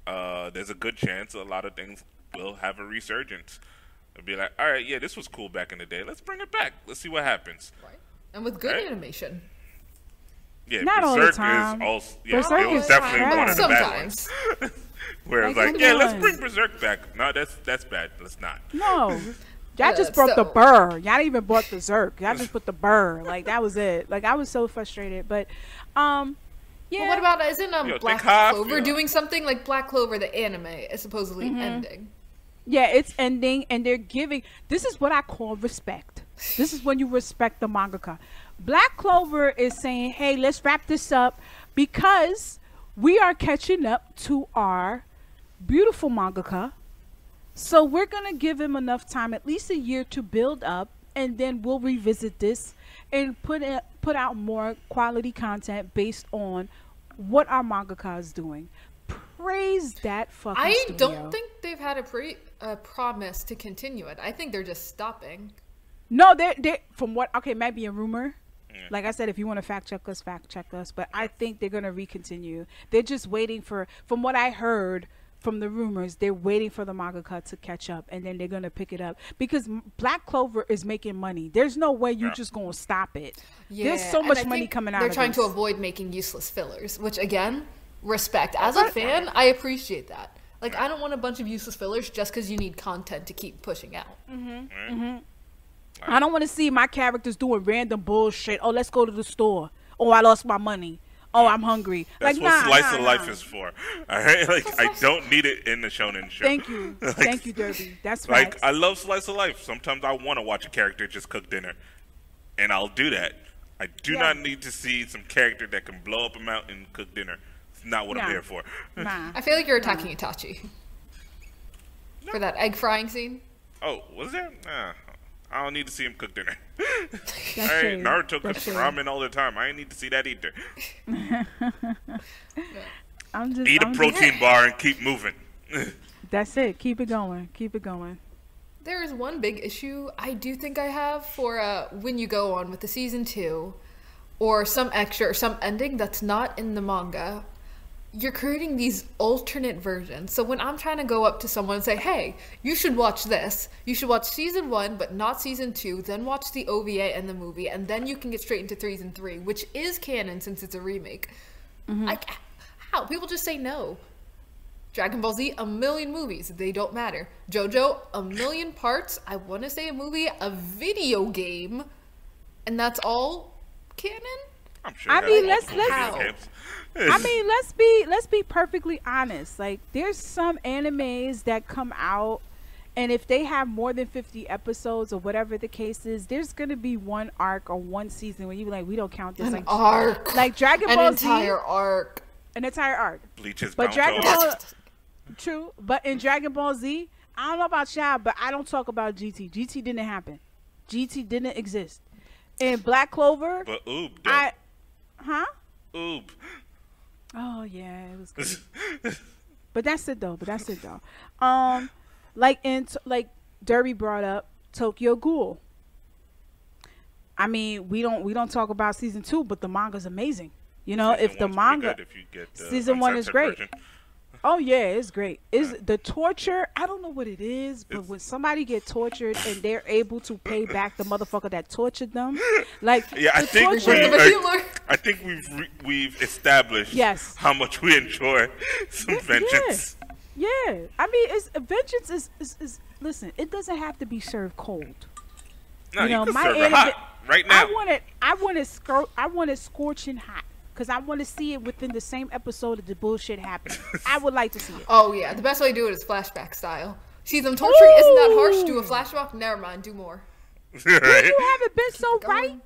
there's a good chance a lot of things will have a resurgence. It'll be like, all right, yeah, this was cool back in the day. Let's bring it back. Let's see what happens. Right. And with good animation. Yeah, Not all Berserk the time. is also, yeah, Berserk it was is definitely trash. one of the Sometimes. bad ones. Where it's Like, like, yeah, come let's on. bring Berserk back. No, that's bad. Let's not. No. Y'all just brought the burr. Y'all didn't even brought the Zerk. Y'all just put the burr. Like, that was it. Like, I was so frustrated. But, yeah. But what about, isn't Yo, Black think how I Clover feel. doing something? Like, Black Clover, the anime, is supposedly ending. Yeah, it's ending, and they're giving. This is what I call respect. This is when you respect the mangaka. Black Clover is saying, hey, let's wrap this up because we are catching up to our beautiful mangaka. So we're going to give him enough time, at least a year, to build up, and then we'll revisit this and put out more quality content based on what our mangaka is doing. Praise that fucking I studio. don't think they've had a promise to continue it. I think they're just stopping. No, they from what, okay, might be a rumor. Like I said, if you want to fact check us. But I think they're going to recontinue. They're just waiting for, from what I heard from the rumors, they're waiting for the mangaka to catch up, and then they're going to pick it up. Because Black Clover is making money. There's no way you're just going to stop it. There's so and much I money think coming out They're of trying this. to avoid making useless fillers, which, again, respect. As a fan, I appreciate that. Like, I don't want a bunch of useless fillers just because you need content to keep pushing out. I don't want to see my characters doing random bullshit. Oh, let's go to the store. Oh, I lost my money. Oh, I'm hungry. That's like, what nah, Slice nah, of nah. Life is for. All right, like, I don't need it in the shonen show. Thank you. Like, Thank you, Derby. That's right. Like, I love Slice of Life. Sometimes I want to watch a character just cook dinner, and I'll do that. I do Yeah. not need to see some character that can blow up a mountain and cook dinner. It's not what I'm Nah. there for. Nah. I feel like you're attacking Itachi. For that egg frying scene. Oh, was there? Nah, I don't need to see him cook dinner. That's All right, shade. Naruto That's cooks shade. ramen all the time. I ain't need to see that either. Eat a protein bar and keep moving. That's it. Keep it going. Keep it going. There is one big issue I do think I have for when you go on with the season 2 or some extra or some ending that's not in the manga. You're creating these alternate versions. So when I'm trying to go up to someone and say, hey, you should watch this. You should watch season 1, but not season 2. Then watch the OVA and the movie. And then you can get straight into season 3, which is canon since it's a remake. Like, how? People just say no. Dragon Ball Z, 1 million movies. They don't matter. JoJo, 1 million parts. I want to say a movie, a video game. And that's all canon? I'm sure. I mean, let's be perfectly honest. Like, there's some animes that come out, and if they have more than 50 episodes or whatever the case is, there's gonna be one arc or one season where you be like, we don't count this. An arc. Like Dragon Ball Z. An entire arc. An entire arc. Bleach's But Dragon Bounty. Ball, true. But in Dragon Ball Z, I don't know about y'all, but I don't talk about GT. GT didn't happen. GT didn't exist. In Black Clover, But Oob, Oob. Oh yeah, it was good. But that's it though. Like Derby brought up Tokyo Ghoul. I mean, we don't talk about season 2, but the manga's amazing. You know, Season if the one's manga, pretty good if you get the season 1 is uncensored great. version. Oh yeah, it's great. Is the torture? I don't know what it is, but when somebody get tortured and they're able to pay back the motherfucker that tortured them, like Yeah, I the think we've established how much we enjoy some vengeance. Yeah. I mean, vengeance is listen. It doesn't have to be served cold. No, you can serve it hot right now. I want it scorching hot. Because I want to see it within the same episode that the bullshit happened. I would like to see it. Oh, yeah. The best way to do it is flashback style. See them torturing? Isn't that harsh? Do a flashback? Never mind. Do more. Right? You haven't been so right. Man,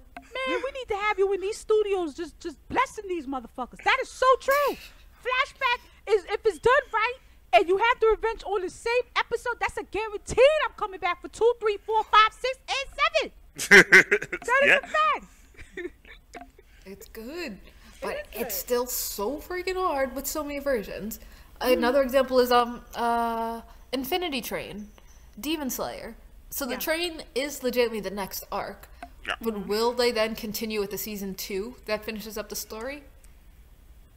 we need to have you in these studios just blessing these motherfuckers. That is so true. Flashback is, if it's done right, and you have the revenge on the same episode, that's a guaranteed I'm coming back for 2, 3, 4, 5, 6, and 7. That is a fact. It's good. But it's still so freaking hard with so many versions. Another example is Infinity Train, Demon Slayer. So the train is legitimately the next arc. Yeah. But will they then continue with the season 2 that finishes up the story?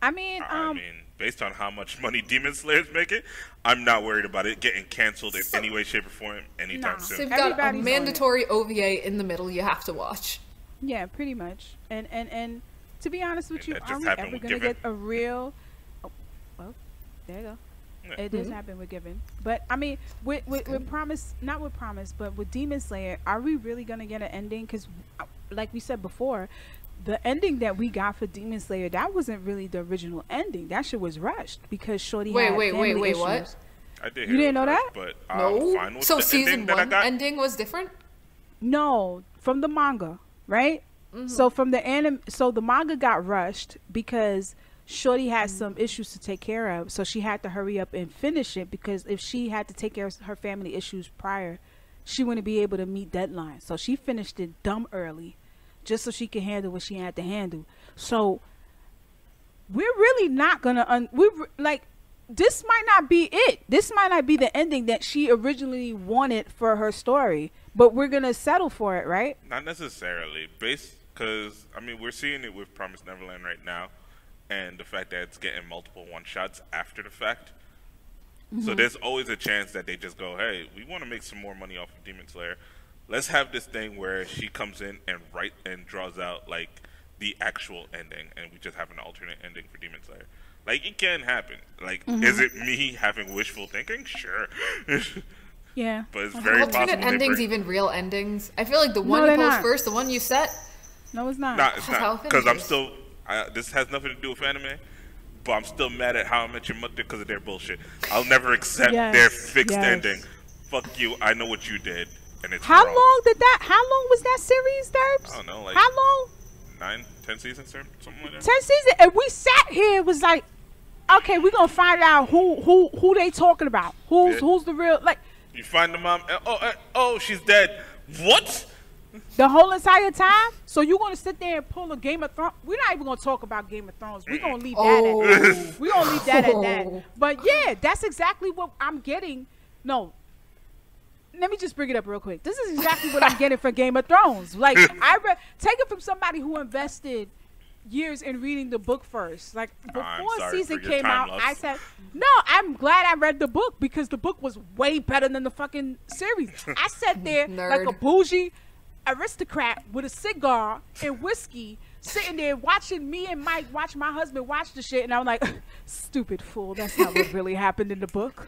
I mean, based on how much money Demon Slayer's making, I'm not worried about it getting canceled in any way, shape, or form anytime So soon. you've got a mandatory OVA in the middle you have to watch. Yeah, pretty much. And to be honest with you, that are just we happened ever with going to Given. get a real... Oh, well, there you go. Yeah. It does happen with Given. But, I mean, with Promise, not with Promise, but with Demon Slayer, are we really going to get an ending? Because, like we said before, the ending that we got for Demon Slayer, that wasn't really the original ending. That shit was rushed because Shorty had family issues. What? You I did hear didn't know that? But No. fine with So the season ending that I 1 got. ending was different? No, from the manga, right? So from the so the manga got rushed because Shorty had some issues to take care of, so she had to hurry up and finish it because if she had to take care of her family issues prior, she wouldn't be able to meet deadlines. So she finished it dumb early, just so she could handle what she had to handle. So we're really not gonna this might not be it. This might not be the ending that she originally wanted for her story, but we're gonna settle for it, right? Not necessarily, because I mean we're seeing it with Promised Neverland right now, and the fact that it's getting multiple one-shots after the fact. So there's always a chance that they just go, hey, we want to make some more money off of Demon Slayer. Let's have this thing where she comes in and draws out like the actual ending, and we just have an alternate ending for Demon Slayer. Like, it can happen. Like, is it me having wishful thinking? Sure. Yeah. But it's very possible. Alternate endings, even real endings. I feel like the one you post first, the one you set. No, it's not. Nah, it's That's how not. it Because I'm finishes. still. This has nothing to do with anime, but I'm still mad at How I Met Your Mother because of their bullshit. I'll never accept their fixed ending. Fuck you. I know what you did, and it's How wrong. long was that series, Derbs? I don't know, like how long? 9, 10 seasons or something like that. 10 seasons, and we sat here was like, okay, we're gonna find out who they talking about. Who's the real, like. You find the mom. Oh, she's dead. What? The whole entire time? So you gonna sit there and pull a Game of Thrones? We're not even gonna talk about Game of Thrones. We're gonna leave that at that. We're gonna leave that at that. But yeah, that's exactly what I'm getting. No. Let me just bring it up real quick. This is exactly what I'm getting for Game of Thrones. Like, take it from somebody who invested years in reading the book first. Like, before season came out, I said, no, I'm glad I read the book because the book was way better than the fucking series. I sat there like a bougie aristocrat with a cigar and whiskey, sitting there watching me and Mike watch my husband watch the shit, and I'm like, stupid fool, that's not what really happened in the book.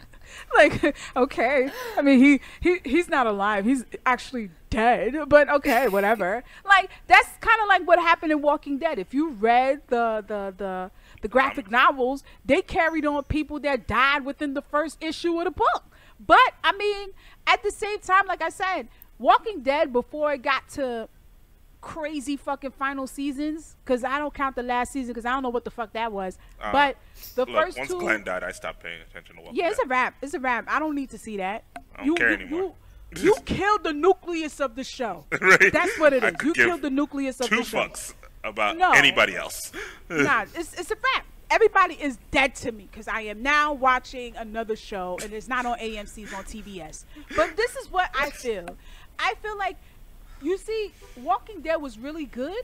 Like, okay, I mean, he's not alive, he's actually dead, but okay, whatever. Like, that's kind of like what happened in Walking Dead. If you read the graphic novels, they carried on people that died within the first issue of the book. But I mean, at the same time, like I said, Walking Dead, before it got to crazy fucking final seasons, because I don't count the last season because I don't know what the fuck that was. But the first once two, Glenn died, I stopped paying attention to Walking yeah, Dead. it's a wrap. I don't need to see that. I don't care anymore. You killed the nucleus of the show. Right? That's what it is. You killed the nucleus of the show. 2 fucks about anybody else. Nah, it's a fact. Everybody is dead to me because I am now watching another show and it's not on AMC, it's on TBS. But this is what I feel. I feel like, you see, Walking Dead was really good.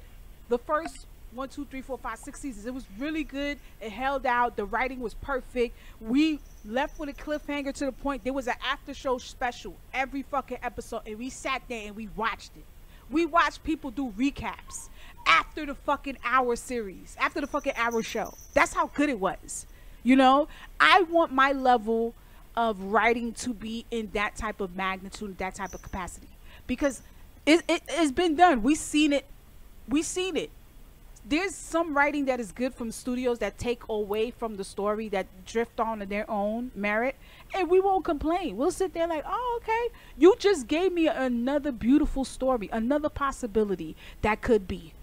The first 1, 2, 3, 4, 5, 6 seasons, it was really good. It held out. The writing was perfect. We left with a cliffhanger to the point there was an after show special every fucking episode, and we sat there and we watched it. We watched people do recaps after the fucking hour series, after the fucking hour show. That's how good it was. You know, I want my level of writing to be in that type of magnitude, that type of capacity, because it's been done. We've seen it. There's some writing that is good from studios that take away from the story, that drift on to their own merit, and we won't complain. We'll sit there like, oh, okay, you just gave me another beautiful story, another possibility that could be.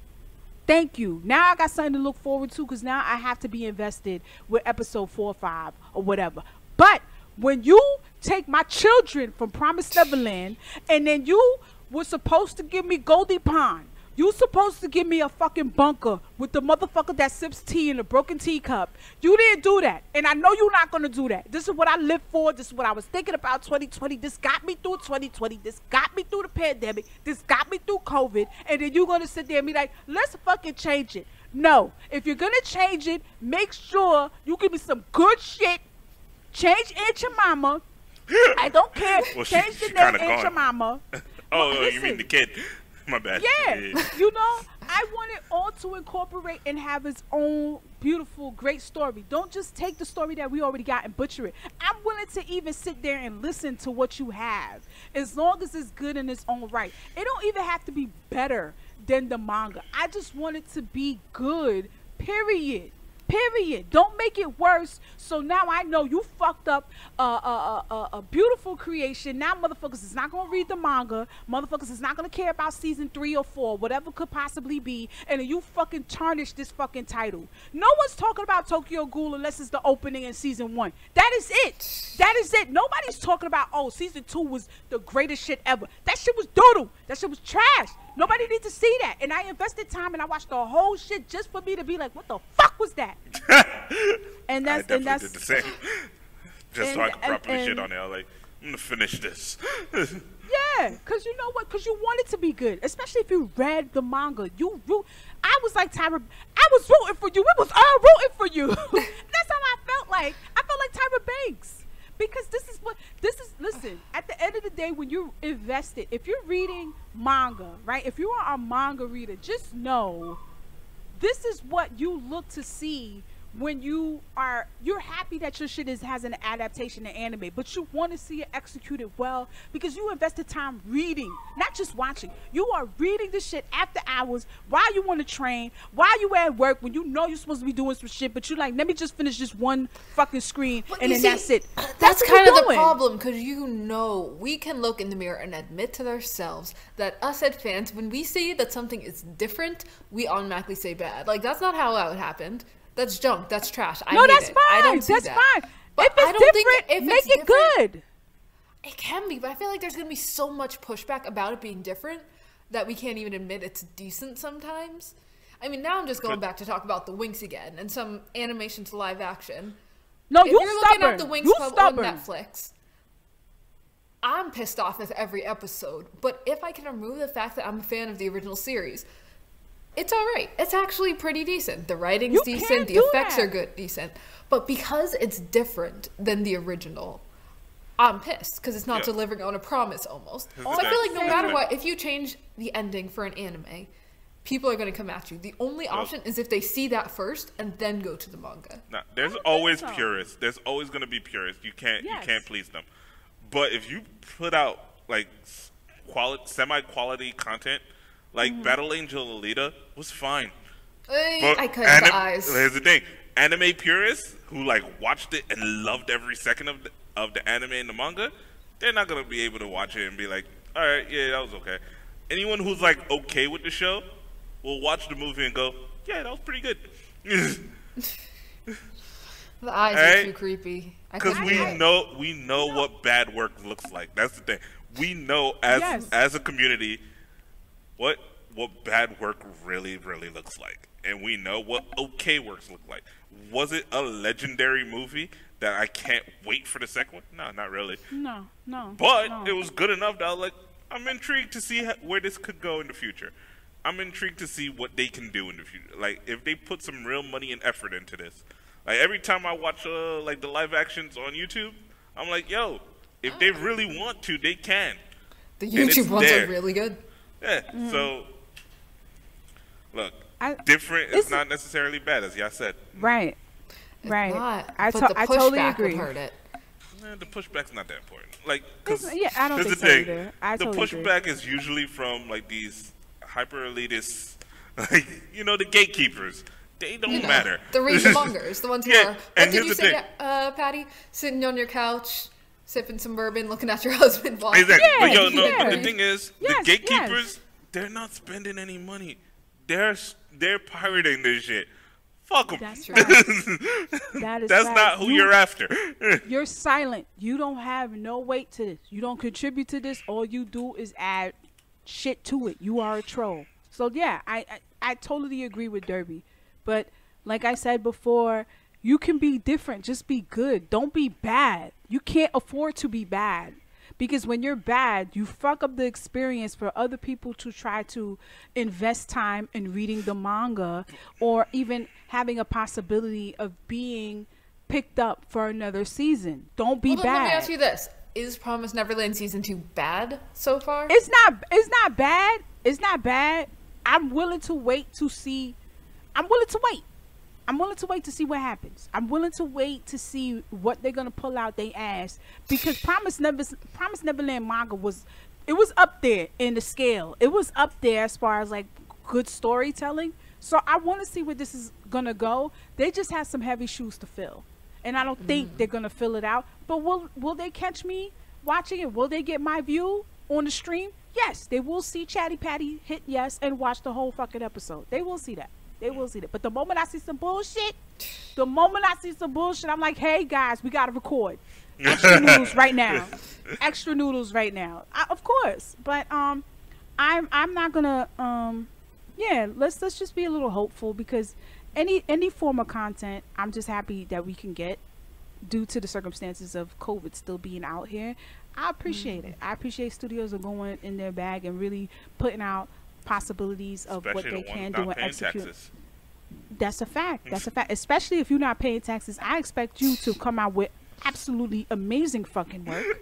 Thank you. Now I got something to look forward to, because now I have to be invested with episode 4 or 5 or whatever. But when you take my children from Promised Neverland, and then you were supposed to give me Goldie Pond, you supposed to give me a fucking bunker with the motherfucker that sips tea in a broken teacup. You didn't do that. And I know you're not going to do that. This is what I live for. This is what I was thinking about 2020. This got me through 2020. This got me through the pandemic. This got me through COVID. And then you're going to sit there and be like, let's fucking change it. No. If you're going to change it, make sure you give me some good shit. Change Aunt Your Mama. I don't care. Well, change the name Aunt Your Mama. Oh, you mean the kid. My bad. Yeah, you know, I want it all to incorporate and have its own beautiful, great story. Don't just take the story that we already got and butcher it. I'm willing to even sit there and listen to what you have, as long as it's good in its own right. It don't even have to be better than the manga. I just want it to be good, period. Don't make it worse. So now I know you fucked up a beautiful creation. Now motherfuckers is not gonna read the manga. Motherfuckers is not gonna care about season 3 or 4, whatever could possibly be. And then you fucking tarnish this fucking title. No one's talking about Tokyo Ghoul unless it's the opening in season 1. That is it. That is it. Nobody's talking about, oh, season 2 was the greatest shit ever. That shit was doodle. That shit was trash. Nobody needs to see that. And I invested time and I watched the whole shit just for me to be like, what the fuck was that? And that's, I definitely did the same. Just so I could properly shit on it. I was like, I'm going to finish this. Yeah, because you know what? Because you want it to be good. Especially if you read the manga. I was like Tyra. I was rooting for you. It was all rooting for you. That's how I felt like. I felt like Tyra Banks. Because listen, at the end of the day, when you're invested, if you're reading manga, right? If you are a manga reader, just know this is what you look to see when you're happy that your shit has an adaptation to anime, but you want to see it executed well because you invested time reading, not just watching. You are reading the shit after hours while you on the train, while you at work, when you know you're supposed to be doing some shit, but you're like, let me just finish this one fucking screen, and then that's it. That's kind of the problem, because you know we can look in the mirror and admit to ourselves that us as fans, when we see that something is different, we automatically say bad. Like, that's not how that happened. That's junk. That's trash. No, that's fine. I don't see that. Fine. But if it's different, make it good. It can be, but I feel like there's going to be so much pushback about it being different that we can't even admit it's decent sometimes. I mean, now I'm just going back to talk about the Winx again and some animation to live action. No, If you you're stubborn. looking at the Winx You Club stubborn. on Netflix, I'm pissed off with every episode. But if I can remove the fact that I'm a fan of the original series, it's all right. It's actually pretty decent. The writing's You decent. can't The do effects that. are good, decent. But because it's different than the original, I'm pissed because it's not Yeah. delivering on a promise almost. So All I feel like no I'm matter saying- what, if you change the ending for an anime, people are going to come at you. The only option is if they see that first and then go to the manga. Nah, there's don't always think so. purists. There's always going to be purists. You can't Yes. please them. But if you put out like semi-quality content, like Mm-hmm. Battle Angel Alita was fine. I couldn't the eyes. Here's the thing: anime purists who like watched it and loved every second of the anime and the manga, they're not gonna be able to watch it and be like, all right, yeah, that was okay. Anyone who's like okay with the show will watch the movie and go, yeah, that was pretty good. The eyes are Alright. too creepy. I Because couldn't we do it. know what bad work looks like. That's the thing. We know as a community what bad work really looks like, and we know what okay works look like. Was it a legendary movie that I can't wait for the second one? No, not really. No. But no. it was good enough that I was like, I'm intrigued to see where this could go in the future. I'm intrigued to see what they can do in the future. Like if they put some real money and effort into this. Like every time I watch like the live actions on YouTube, I'm like, yo, if they really want to, they can. The and it's YouTube ones there. are really good. Yeah. So look, I- different is it's- not necessarily bad, as y'all said. Right. It's Right. not, I but the I totally pushback agree. would hurt it. The pushback's not that important. Like, cause Yeah, I don't here's think the so thing. either. I The totally agree. pushback is usually from like these hyper elitists, like the gatekeepers. They don't You know, matter. The reasonmongers, the ones who Yeah, are. What and did here's you the say, thing. Patty? Sitting on your couch, sipping some bourbon, looking at your husband walk. Exactly. Yeah, but yo, no. yeah. But the thing is, Yes, the gatekeepers, yes. they're not spending any money. They're pirating this shit. Fuck them. That's right. That is That's right. not who you're after. You're silent. You don't have no weight to this. You don't contribute to this. All you do is add shit to it. You are a troll. So yeah, I totally agree with Derby. But like I said before, you can be different. Just be good. Don't be bad. You can't afford to be bad. Because when you're bad, you fuck up the experience for other people to try to invest time in reading the manga or even having a possibility of being picked up for another season. Don't be Hold on, bad. let me ask you this: is Promise Neverland season 2 bad so far? It's not bad. It's not bad. I'm willing to wait to see. I'm willing to wait. I'm willing to wait to see what happens. I'm willing to wait to see what they're gonna pull out their ass because Promise Neverland manga was up there in the scale. It was up there as far as like good storytelling. So I want to see where this is gonna go. They just have some heavy shoes to fill, and I don't think they're gonna fill it out. But will they catch me watching it? Will they get my view on the stream? Yes, they will see Chatty Patty hit yes and watch the whole fucking episode. They will see that. They will see that. But the moment I see some bullshit, I'm like, hey guys, we gotta record. Extra noodles right now. Extra noodles right now. Of course. But I'm not gonna yeah, let's just be a little hopeful because any form of content I'm just happy that we can get due to the circumstances of COVID still being out here. I appreciate it. I appreciate studios are going in their bag and really putting out possibilities of what Especially they the ones can not do and paying execute. taxes. That's a fact. That's a fact. Especially if you're not paying taxes, I expect you to come out with absolutely amazing fucking work.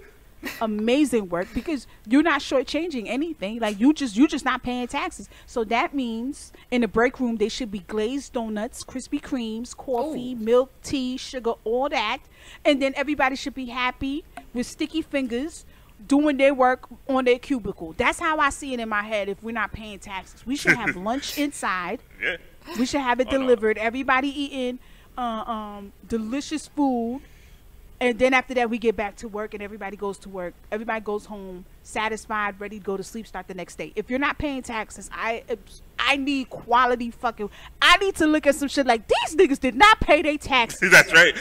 Amazing work because you're not shortchanging anything. Like you just not paying taxes. So that means in the break room they should be glazed donuts, Krispy Kremes, coffee, milk, tea, sugar, all that, and then everybody should be happy with sticky fingers doing their work on their cubicle. That's how I see it in my head. If we're not paying taxes, we should have lunch inside. Yeah. We should have it delivered. Everybody eating delicious food. And then after that, we get back to work and everybody goes to work. Everybody goes home satisfied, ready to go to sleep, start the next day. If you're not paying taxes, I need quality fucking... I need to look at some shit like, these niggas did not pay their taxes. That's right.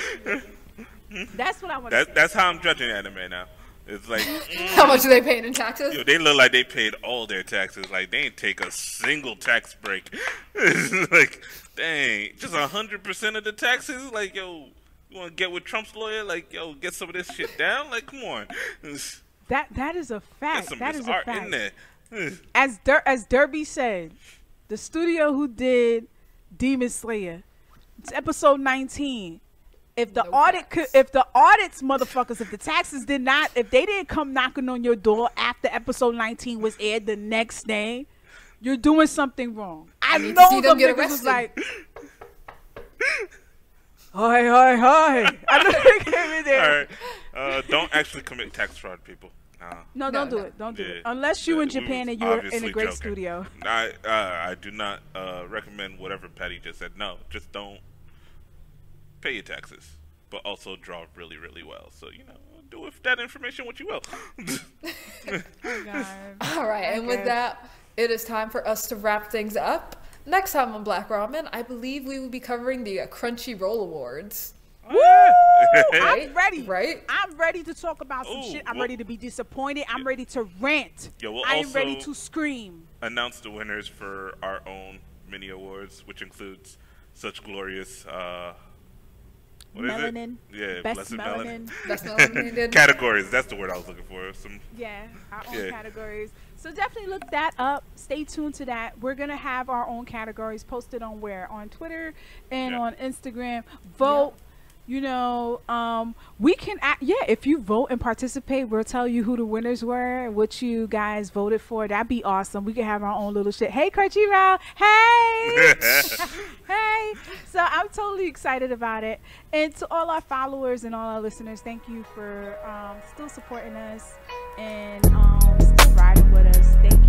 That's what I want to That's how I'm judging anime now. It's like How much are they paying in taxes? yo, they look like they paid all their taxes. Like they ain't take a single tax break. It's like, dang, just 100% of the taxes. Like, yo, you want to get with Trump's lawyer? Like, yo, get some of this shit down. Like, come on. That is a Get fact. some That of is this a art fact. in there. As Derby said, the studio who did Demon Slayer, it's episode 19. If the No audit tax. if the audits motherfuckers, if the taxes did not, if they didn't come knocking on your door after episode 19 was aired the next day, you're doing something wrong. I need to know see them them get niggas was arrested. like, hi. I know they came in there. All right. Don't actually commit tax fraud, people. No, No, don't do no. it. Don't do it. Yeah. Unless you in We Japan was and you're in obviously a great joking. studio. I do not recommend whatever Patty just said. No, just don't pay your taxes, but also draw really, really well. So, you know, do with that information what you will. Oh, God. All right, and with Okay. that, it is time for us to wrap things up. Next time on Black Ramen, I believe we will be covering the Crunchyroll Awards. Woo! Right? I'm ready. Right? I'm ready to talk about some Ooh, shit. I'm well- ready to be disappointed. I'm ready to rant. Yeah, we'll I am ready also- to scream. Announce the winners for our own mini awards, which includes such glorious what is it? Melanin. Yeah, Best blessed melanin. That's nominated. categories. That's the word I was looking for. Some Yeah, our own Yeah. categories. So definitely look that up. Stay tuned to that. We're gonna have our own categories posted on where? On Twitter and Yeah. on Instagram. Vote. You know, we can if you vote and participate, we'll tell you who the winners were, what you guys voted for. That'd be awesome. We can have our own little shit. Hey, Crunchyroll. Hey. Hey. So I'm totally excited about it. And to all our followers and all our listeners, thank you for still supporting us and still riding with us. Thank